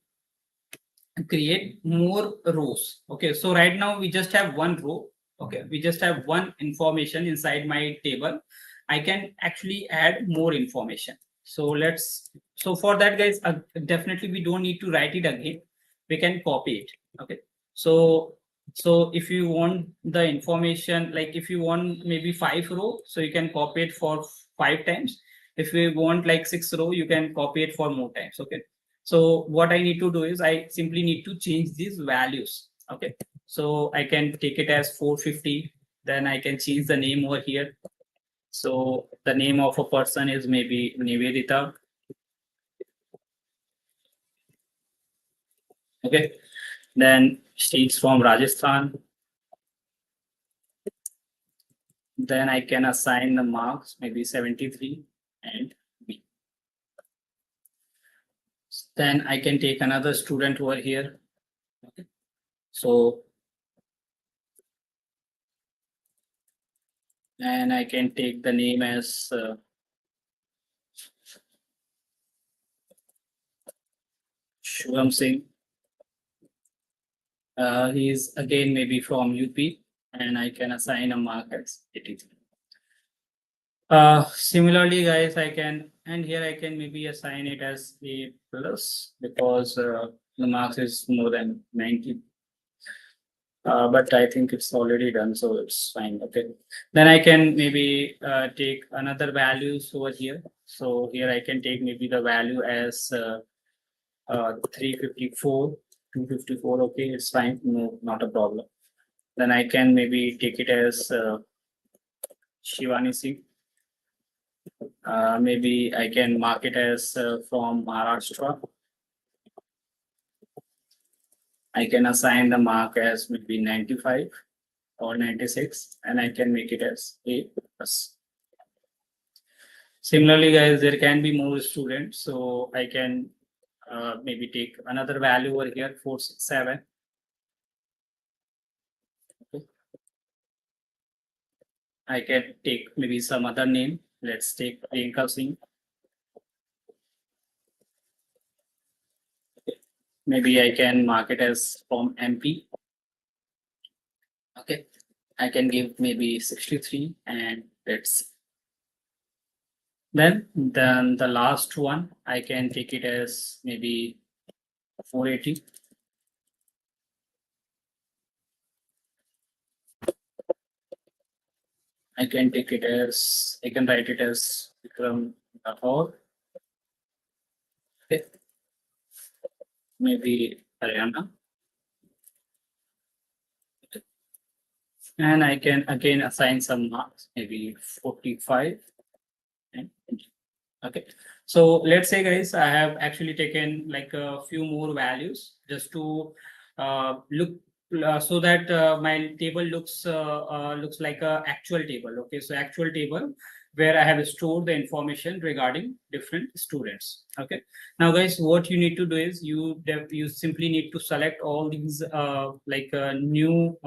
create more rows. Okay, so right now we just have one row. Okay, we just have one information inside my table. I can actually add more information. So so for that guys, definitely we don't need to write it again. We can copy it. Okay, so if you want the information, like if you want maybe 5 row, so you can copy it for 5 times. If you want like 6 row, you can copy it for more times. Okay, so what I need to do is I simply need to change these values. Okay, so I can take it as 450. Then I can change the name over here. So the name of a person is maybe Nivedita. Okay, then she's from Rajasthan. Then I can assign the marks, maybe 73 and B. Then I can take another student over here. Okay, so and I can take the name as Shubham Singh. He's again maybe from UP, and I can assign a mark as 83. Similarly, guys, I can, and here I can maybe assign it as A plus because the marks is more than 90. But I think it's already done, so it's fine. Okay, then I can maybe take another values over here. So here I can take maybe the value as 354, 254. Okay, it's fine. No, not a problem. Then I can maybe take it as Shivani Singh. Maybe I can mark it as from Maharashtra. I can assign the mark as maybe 95 or 96, and I can make it as A plus. Similarly, guys, there can be more students, so I can maybe take another value over here, 467. Okay. I can take maybe some other name. Let's take Priyanka Singh. Maybe I can mark it as from MP. Okay, I can give maybe 63, and then the last one I can take it as maybe 480. I can write it as Vikram Lahore. Okay. Maybe Haryana. Okay. And I can again assign some marks, maybe 45. Okay, so let's say guys, I have actually taken like a few more values just to look so that my table looks like a actual table. Okay, so actual table where I have stored the information regarding different students. Okay, now guys, what you need to do is you simply need to select all these new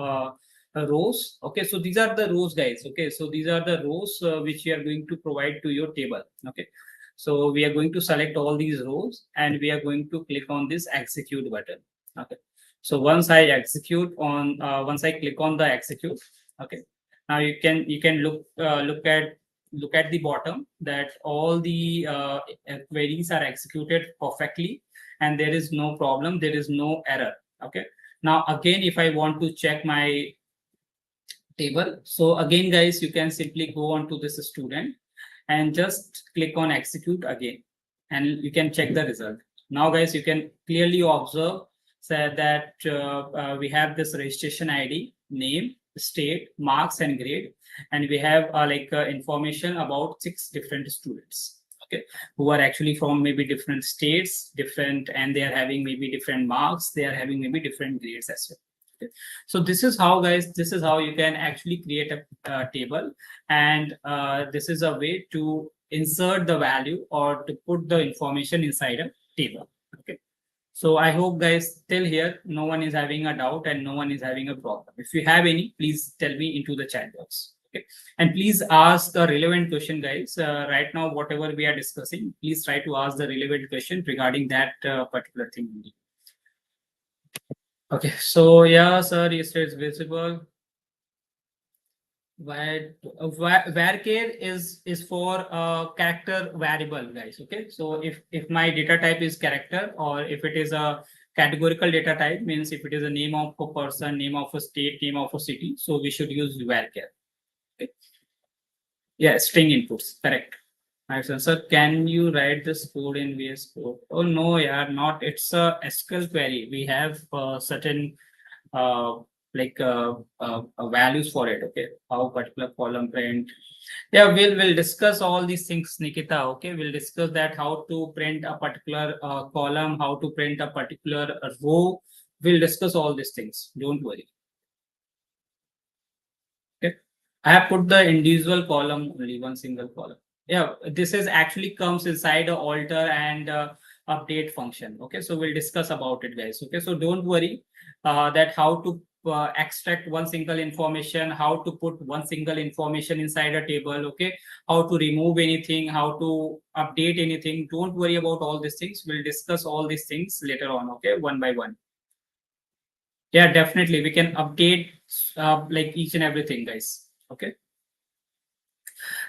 rows. Okay, so these are the rows, guys. Okay, so these are the rows which you are going to provide to your table. Okay, so we are going to select all these rows, and we are going to click on this execute button. Okay, so once I click on the execute. Okay, now you can look at the bottom that all the queries are executed perfectly, and there is no problem, there is no error. Okay, now again, if I want to check my table, so again guys, you can simply go on to this student and just click on execute again, and you can check the result. Now guys, you can clearly observe said that we have this registration ID, name, state, marks, and grade, and we have information about 6 different students. Okay, who are actually from maybe different states, different, and they are having maybe different marks. They are having maybe different grades as well. Okay. So this is how, guys. This is how you can actually create a table, and this is a way to insert the value or to put the information inside a table. Okay. So I hope, guys, till here no one is having a doubt and no one is having a problem. If you have any, please tell me into the chat box. Okay, and please ask a relevant question, guys. Right now, whatever we are discussing, please try to ask the relevant question regarding that particular thing. Okay, so yeah, sir, you said it's visible. Varchar is for character variable, guys. Okay, so if my data type is character, or if it is a categorical data type, means if it is a name of a person, name of a state, name of a city, so we should use varchar. Okay. Yeah, string inputs, correct. Right, sir, can you write this code in VS Code? Oh no, yeah, not. It's a SQL query. We have certain uh, values for it. Okay, how particular column print. Yeah, we'll discuss all these things, Nikita. Okay, we'll discuss that how to print a particular column, how to print a particular row. We'll discuss all these things. Don't worry. Okay, I have put the individual column only, one single column. Yeah, this is actually comes inside a alter and update function. Okay, so we'll discuss about it, guys. Okay, so don't worry that how to extract one single information, how to put one single information inside a table. Okay, how to remove anything, how to update anything. Don't worry about all these things. We'll discuss all these things later on. Okay, one by one. Yeah, definitely we can update like each and everything, guys. Okay.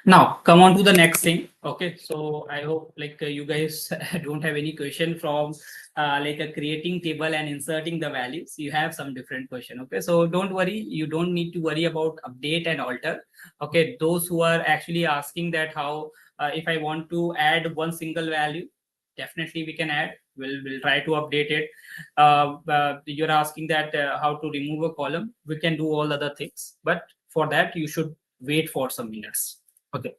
Now come on to the next thing. Okay, so I hope you guys don't have any question from creating table and inserting the values. You have some different question. Okay, so don't worry, you don't need to worry about update and alter. Okay, those who are actually asking that how if I want to add one single value, definitely we can add. We'll try to update it. You're asking that how to remove a column. We can do all other things, but for that you should wait for some minutes. Okay.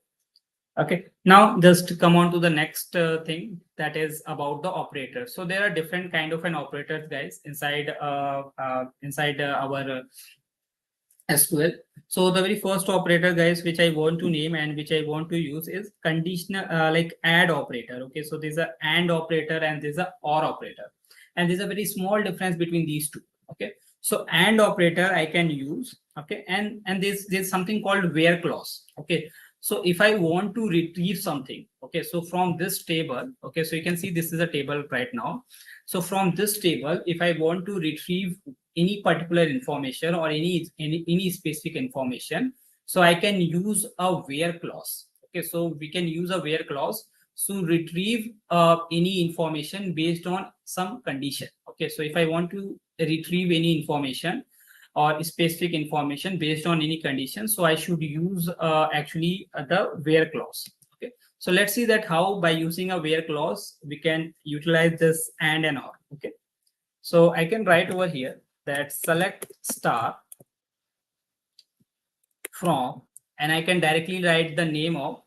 Okay. Now just come on to the next thing, that is about the operator. So there are different kind of an operators, guys, inside our SQL. So the very first operator, guys, which I want to name and which I want to use is conditional add operator. Okay, so there's a and operator and there's a or operator, and there's a very small difference between these two. Okay, so and operator I can use. Okay, and there's something called where clause. Okay, so if I want to retrieve something, okay, so from this table, okay, so you can see this is a table right now. So from this table, if I want to retrieve any particular information or any specific information, so I can use a where clause. Okay, so we can use a where clause to retrieve any information based on some condition. Okay, so if I want to retrieve any information or specific information based on any condition, so I should use the where clause. Okay, so let's see that how by using a where clause we can utilize this and or. Okay, so I can write over here that select star from, and I can directly write the name of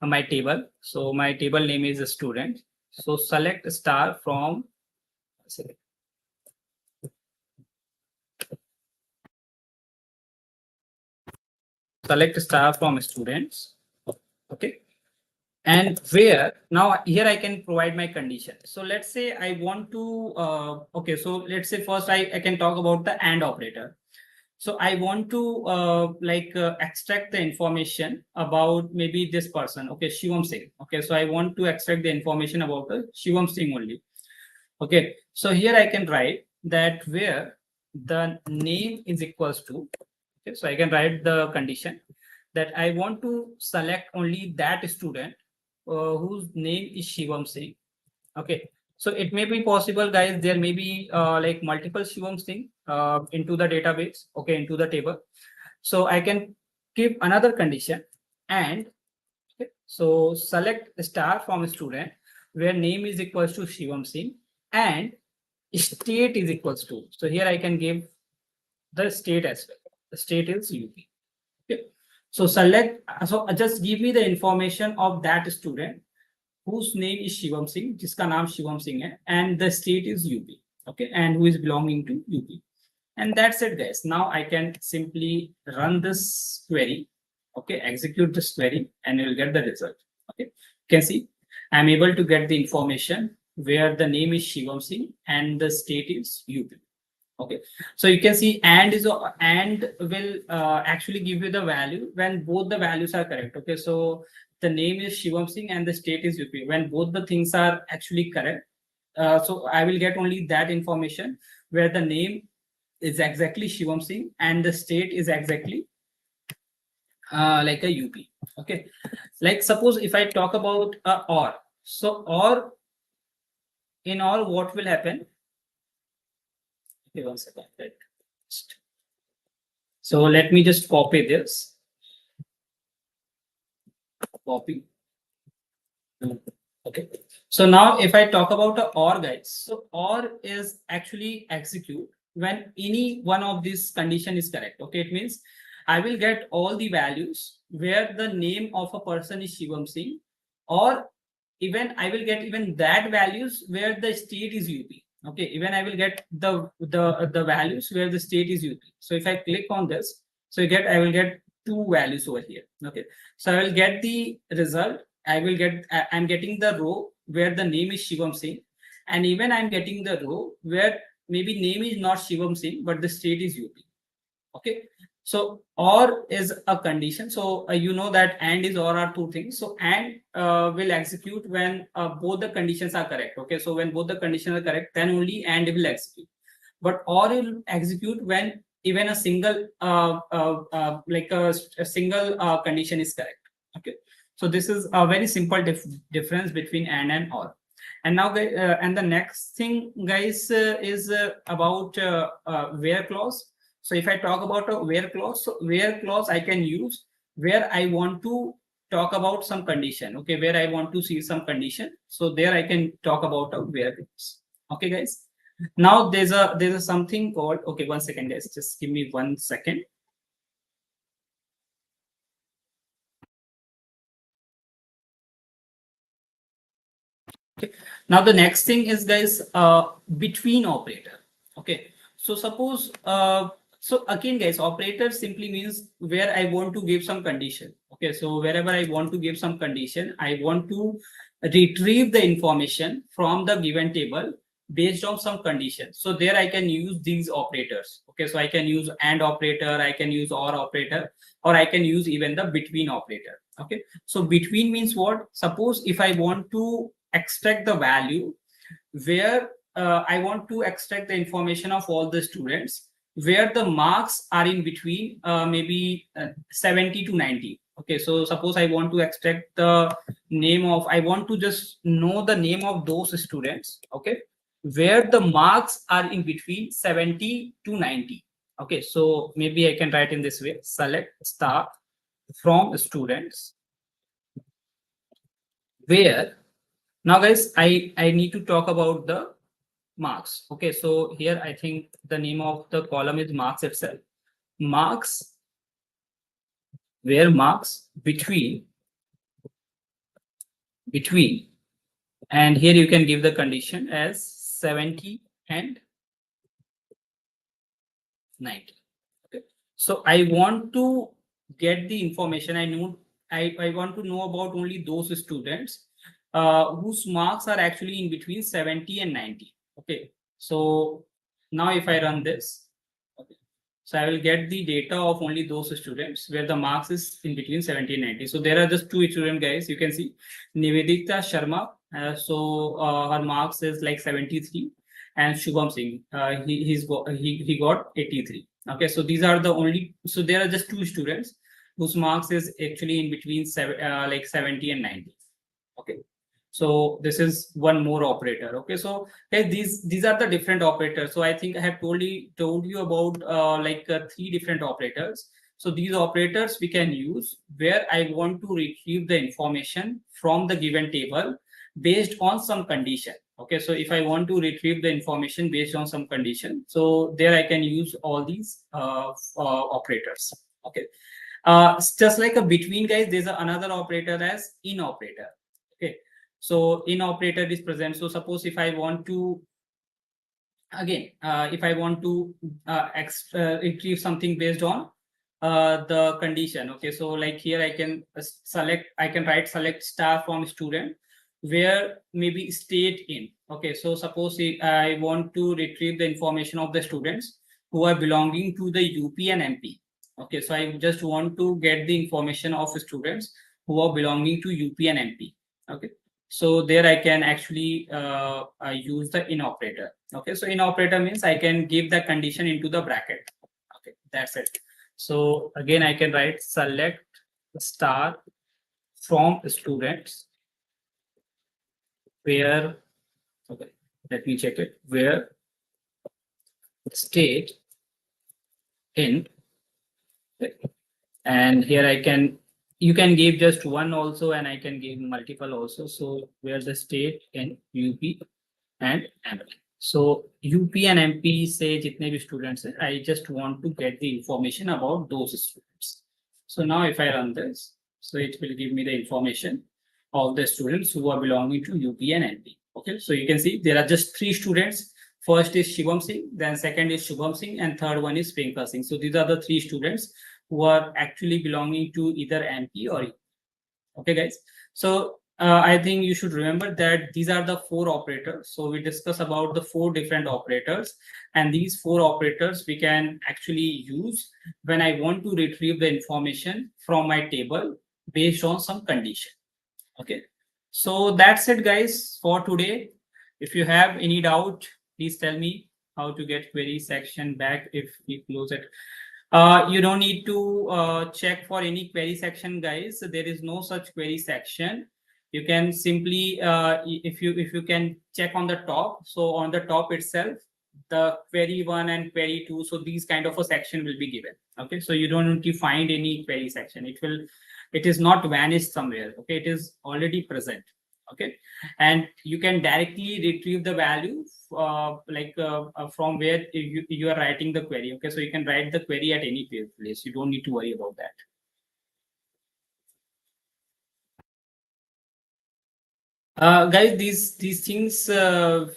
my table. So my table name is a student. So select star from select star from students. Okay, and where now here I can provide my condition. So let's say I want to okay, so let's say first I can talk about the and operator. So I want to extract the information about maybe this person. Okay, Shivam Singh. Okay, so I want to extract the information about the Shivam Singh only. Okay, so here I can write that where the name is equals to. Okay, so I can write the condition that I want to select only that student whose name is Shivam Singh. Okay, so it may be possible, guys, there may be multiple Shivam Singh into the database. Okay, into the table. So I can give another condition and okay, so select star from student where name is equals to Shivam Singh and state is equals to. So here I can give the state as well. The state is UP. Okay. So select. So just give me the information of that student whose name is Shivam Singh, जिसका नाम Shivam Singh है, and the state is UP. Okay, and who is belonging to UP. And that's it, guys. Now I can simply run this query. Okay, execute this query, and you will get the result. Okay, you can see I'm able to get the information where the name is Shivam Singh and the state is UP. Okay, so you can see and will actually give you the value when both the values are correct. Okay, so the name is Shivam Singh and the state is UP. When both the things are actually correct, so I will get only that information where the name is exactly Shivam Singh and the state is exactly like a UP. Okay, like suppose if I talk about or, so or in or what will happen? Okay, one second. So let me just copy this. Copy. Okay. So now if I talk about a or, guys, so or is actually execute when any one of these condition is correct. Okay, it means I will get all the values where the name of a person is Shivam Singh, or even I will get even that values where the state is UP. Okay, even I will get the values where the state is UP. So if I click on this, so I will get two values over here. Okay, so I will get the result. I'm getting the row where the name is Shivam Singh, and even I'm getting the row where maybe name is not Shivam Singh but the state is UP. Okay, so or is a condition. So you know that and is or are two things. So and will execute when both the conditions are correct. Okay, so when both the conditions are correct, then only and will execute. But or will execute when even a single like a single condition is correct. Okay, so this is a very simple difference between and or. And now and the next thing, guys, is about where clause. So if I talk about a where clause, so where clause I can use where I want to talk about some condition. Okay, where I want to see some condition. So there I can talk about a where clause. Okay, guys. Now there's a something called, okay, one second, guys, just give me 1 second. Okay, now the next thing is, guys, between operator. Okay, so suppose so again, guys, operator simply means where I want to give some condition. Okay, so wherever I want to give some condition, I want to retrieve the information from the given table based on some condition. So there I can use these operators. Okay, so I can use and operator, I can use or operator, or I can use even the between operator. Okay, so between means what? Suppose if I want to extract the value where I want to extract the information of all the students where the marks are in between maybe 70 to 90. Okay, so suppose I want to extract the name of, I want to just know the name of those students, okay, where the marks are in between 70 to 90. Okay, so maybe I can write in this way: select star from students where, now guys, I need to talk about the marks. Okay, so here I think the name of the column is marks itself. Marks, where marks between, and here you can give the condition as 70 and 90. Okay, so I want to get the information. I want to know about only those students whose marks are actually in between 70 and 90. Okay, so now if I run this, okay, so I will get the data of only those students where the marks is in between 70 and 90. So there are just two students, guys. You can see Nivedita Sharma. So her marks is like 73, and Shubham Singh, he got 83. Okay, so these are the only. So there are just two students whose marks is actually in between like 70 and 90. Okay, so this is one more operator. Okay, so hey, these are the different operators. So I think I have told you about like 3 different operators. So these operators we can use where I want to retrieve the information from the given table based on some condition. Okay, so if I want to retrieve the information based on some condition, so there I can use all these operators. Okay, just like a between, guys, there's another operator as in operator. Okay, so in operator is present. So suppose if I want to, again, if I want to retrieve something based on the condition. Okay, so like here I can write select star from student where maybe state in. Okay, so suppose I want to retrieve the information of the students who are belonging to the UP and MP. Okay, so I just want to get the information of students who are belonging to UP and MP. Okay, so there I can actually use the in operator. Okay, so in operator means I can give the condition into the bracket. Okay, that's it. So again, I can write select star from students where, okay, let me check it, where state in, and here I can, you can give just one also, and I can give multiple also. So where the state in UP and MP. So UP and MP say jitne bhi students hai, I just want to get the information about those students. So now if I run this, so it will give me the information of the students who are belonging to UP and MP. Okay, so you can see there are just 3 students. First is Shivam Singh, then second is Shubham Singh, and third one is Priyanka Singh. So these are the 3 students who are actually belonging to either MP or UP. Okay, guys. So I think you should remember that these are the 4 operators. So we discuss about the 4 different operators, and these 4 operators we can actually use when I want to retrieve the information from my table based on some condition. Okay, so that's it, guys, for today. If you have any doubt, please tell me how to get query section back if we close it. You don't need to check for any query section, guys. There is no such query section. You can simply, if you can check on the top. So on the top itself, the query 1 and query 2. So these kind of a section will be given. Okay, so you don't need to find any query section. It is not vanished somewhere. Okay, it is already present. Okay, and you can directly retrieve the value from where you are writing the query. Okay, so you can write the query at any place. You don't need to worry about that. Guys, these things will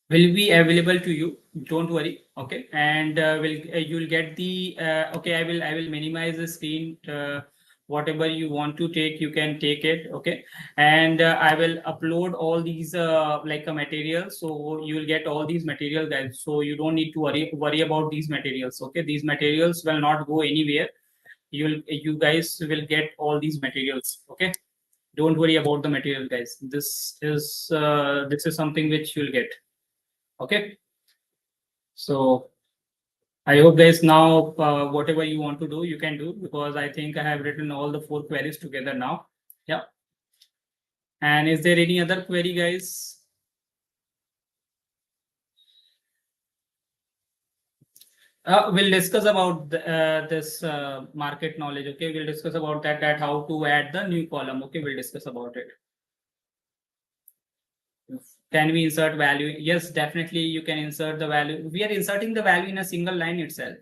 be available to you. Don't worry. Okay, and you'll get the okay. I will minimize the screen. Whatever you want to take, you can take it. Okay, and I will upload all these materials, so you will get all these materials, guys. So you don't need to worry about these materials. Okay, these materials will not go anywhere. You guys will get all these materials. Okay, don't worry about the material, guys. This is something which you'll get. Okay, so I hope, guys, now whatever you want to do, you can do, because I think I have written all the 4 queries together now. Yeah. And is there any other query, guys? We'll discuss about this market knowledge. Okay, we'll discuss about that how to add the new column. Okay, we'll discuss about it. Can we insert value? Yes, definitely you can insert the value. We are inserting the value in a single line itself.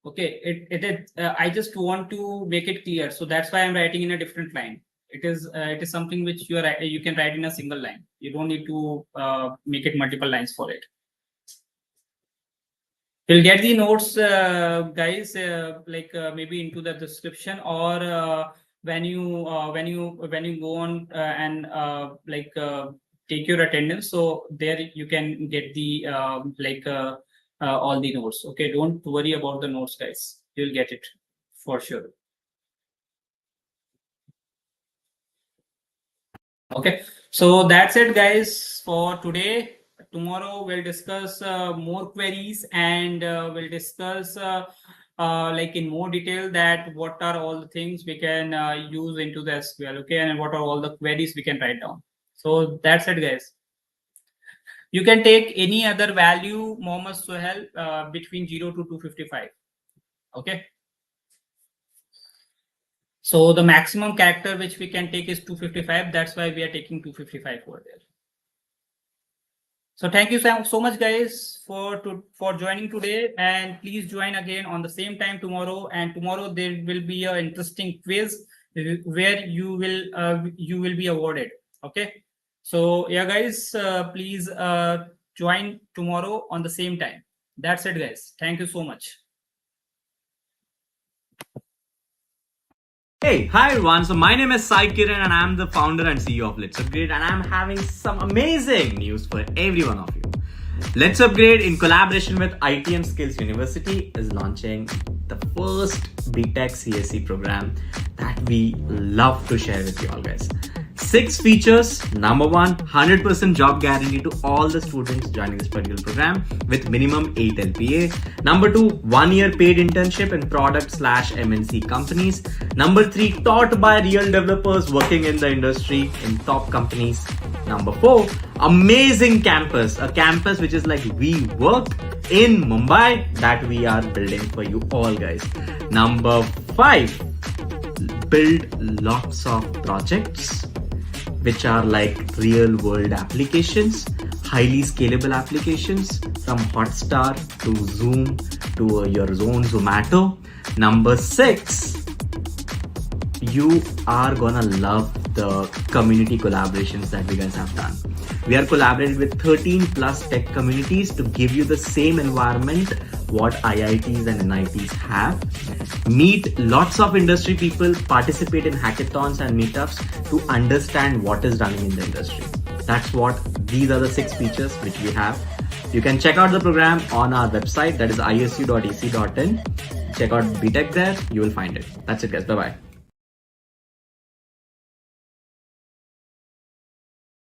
Okay, it is. I just want to make it clear, so that's why I'm writing in a different line. It is something which you can write in a single line. You don't need to make it multiple lines for it. You'll get the notes, guys, maybe into the description, or when you go on and take your attendance. So there you can get the all the notes. Okay, don't worry about the notes, guys. You'll get it for sure. Okay, so that's it, guys, for today. Tomorrow we'll discuss more queries, and we'll discuss in more detail that what are all the things we can use into the SQL. Okay, and what are all the queries we can write down. So that's it, guys. You can take any other value, Mohammed Sohail, between 0 to 255. Okay. So the maximum character which we can take is 255. That's why we are taking 255 over there. So thank you so much, guys, for joining today, and please join again on the same time tomorrow. And tomorrow there will be an interesting quiz where you will be awarded. Okay. So yeah, guys, please join tomorrow on the same time. That's it, guys. Thank you so much. Hey, hi everyone. So my name is Sai Kiran and I'm the founder and CEO of LetsUpgrade, and I'm having some amazing news for every one of you. LetsUpgrade, in collaboration with ITM Skills University, is launching the first B.Tech CSE program that we love to share with you all, guys. 6 features. Number 1, 100% job guarantee to all the students joining this particular program with minimum 8 LPA. Number 2, 1-year paid internship in product/MNC companies. Number 3, taught by real developers working in the industry in top companies. Number 4, amazing campus, a campus which is like WeWork in Mumbai that we are building for you all, guys. Number 5, build lots of projects which are like real world applications, highly scalable applications from Hotstar to Zoom to your own Zomato. Number 6, you are gonna love the community collaborations that we guys have done. We are collaborating with 13 plus tech communities to give you the same environment what IITs and NITs have. Meet lots of industry people, participate in hackathons and meetups to understand what is running in the industry. These are the 6 features which we have. You can check out the program on our website, that is isu.ac.in. Check out BTech there, you will find it. That's it, guys. Bye-bye.